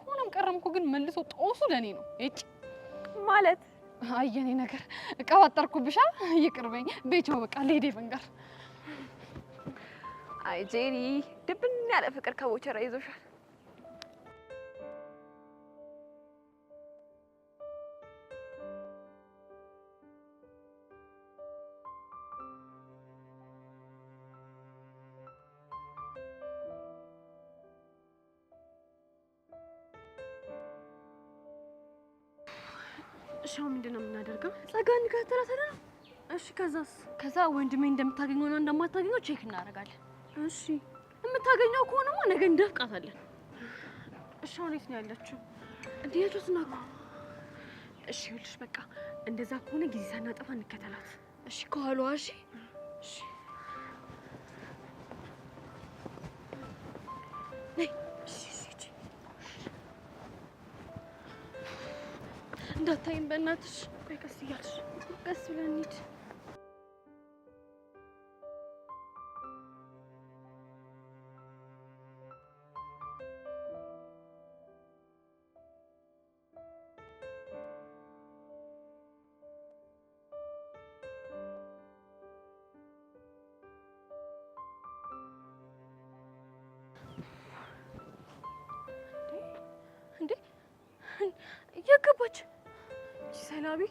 ሆነም ቀረም እኮ ግን መልሶ ጦሱ ለኔ ነው። እጭ ማለት አየኔ ነገር እቀባጠርኩብሻ። ይቅርበኝ ቤቻው በቃ ለሄደ ፈንጋር። አይ ጄሪ ድብን ያለ ፍቅር ከቦቸራ ይዞሻል። እሺ ምንድን ነው የምናደርገው? ጸጋን ከተራሰረ ነው። እሺ ከዛ ወንድሜ እንደምታገኘውና እንደማታገኘው ቼክ እናደርጋለን። እሺ የምታገኘው ከሆነማ ነገ እንደፍቃታለን። እሺ አሁን የት ነው ያለችው? እንዴት ነው? እሺ ይኸውልሽ በቃ እንደዛ ከሆነ ጊዜ ሳናጠፋ እንከተላት። እሺ ከኋላዋ። እሺ እሺ ነይ። እንዳታይም በእናትሽ። ቆይ ቀስ እያልሽ ቀስ ብለን እንሂድ። እንዴ የገባች ሰላቢ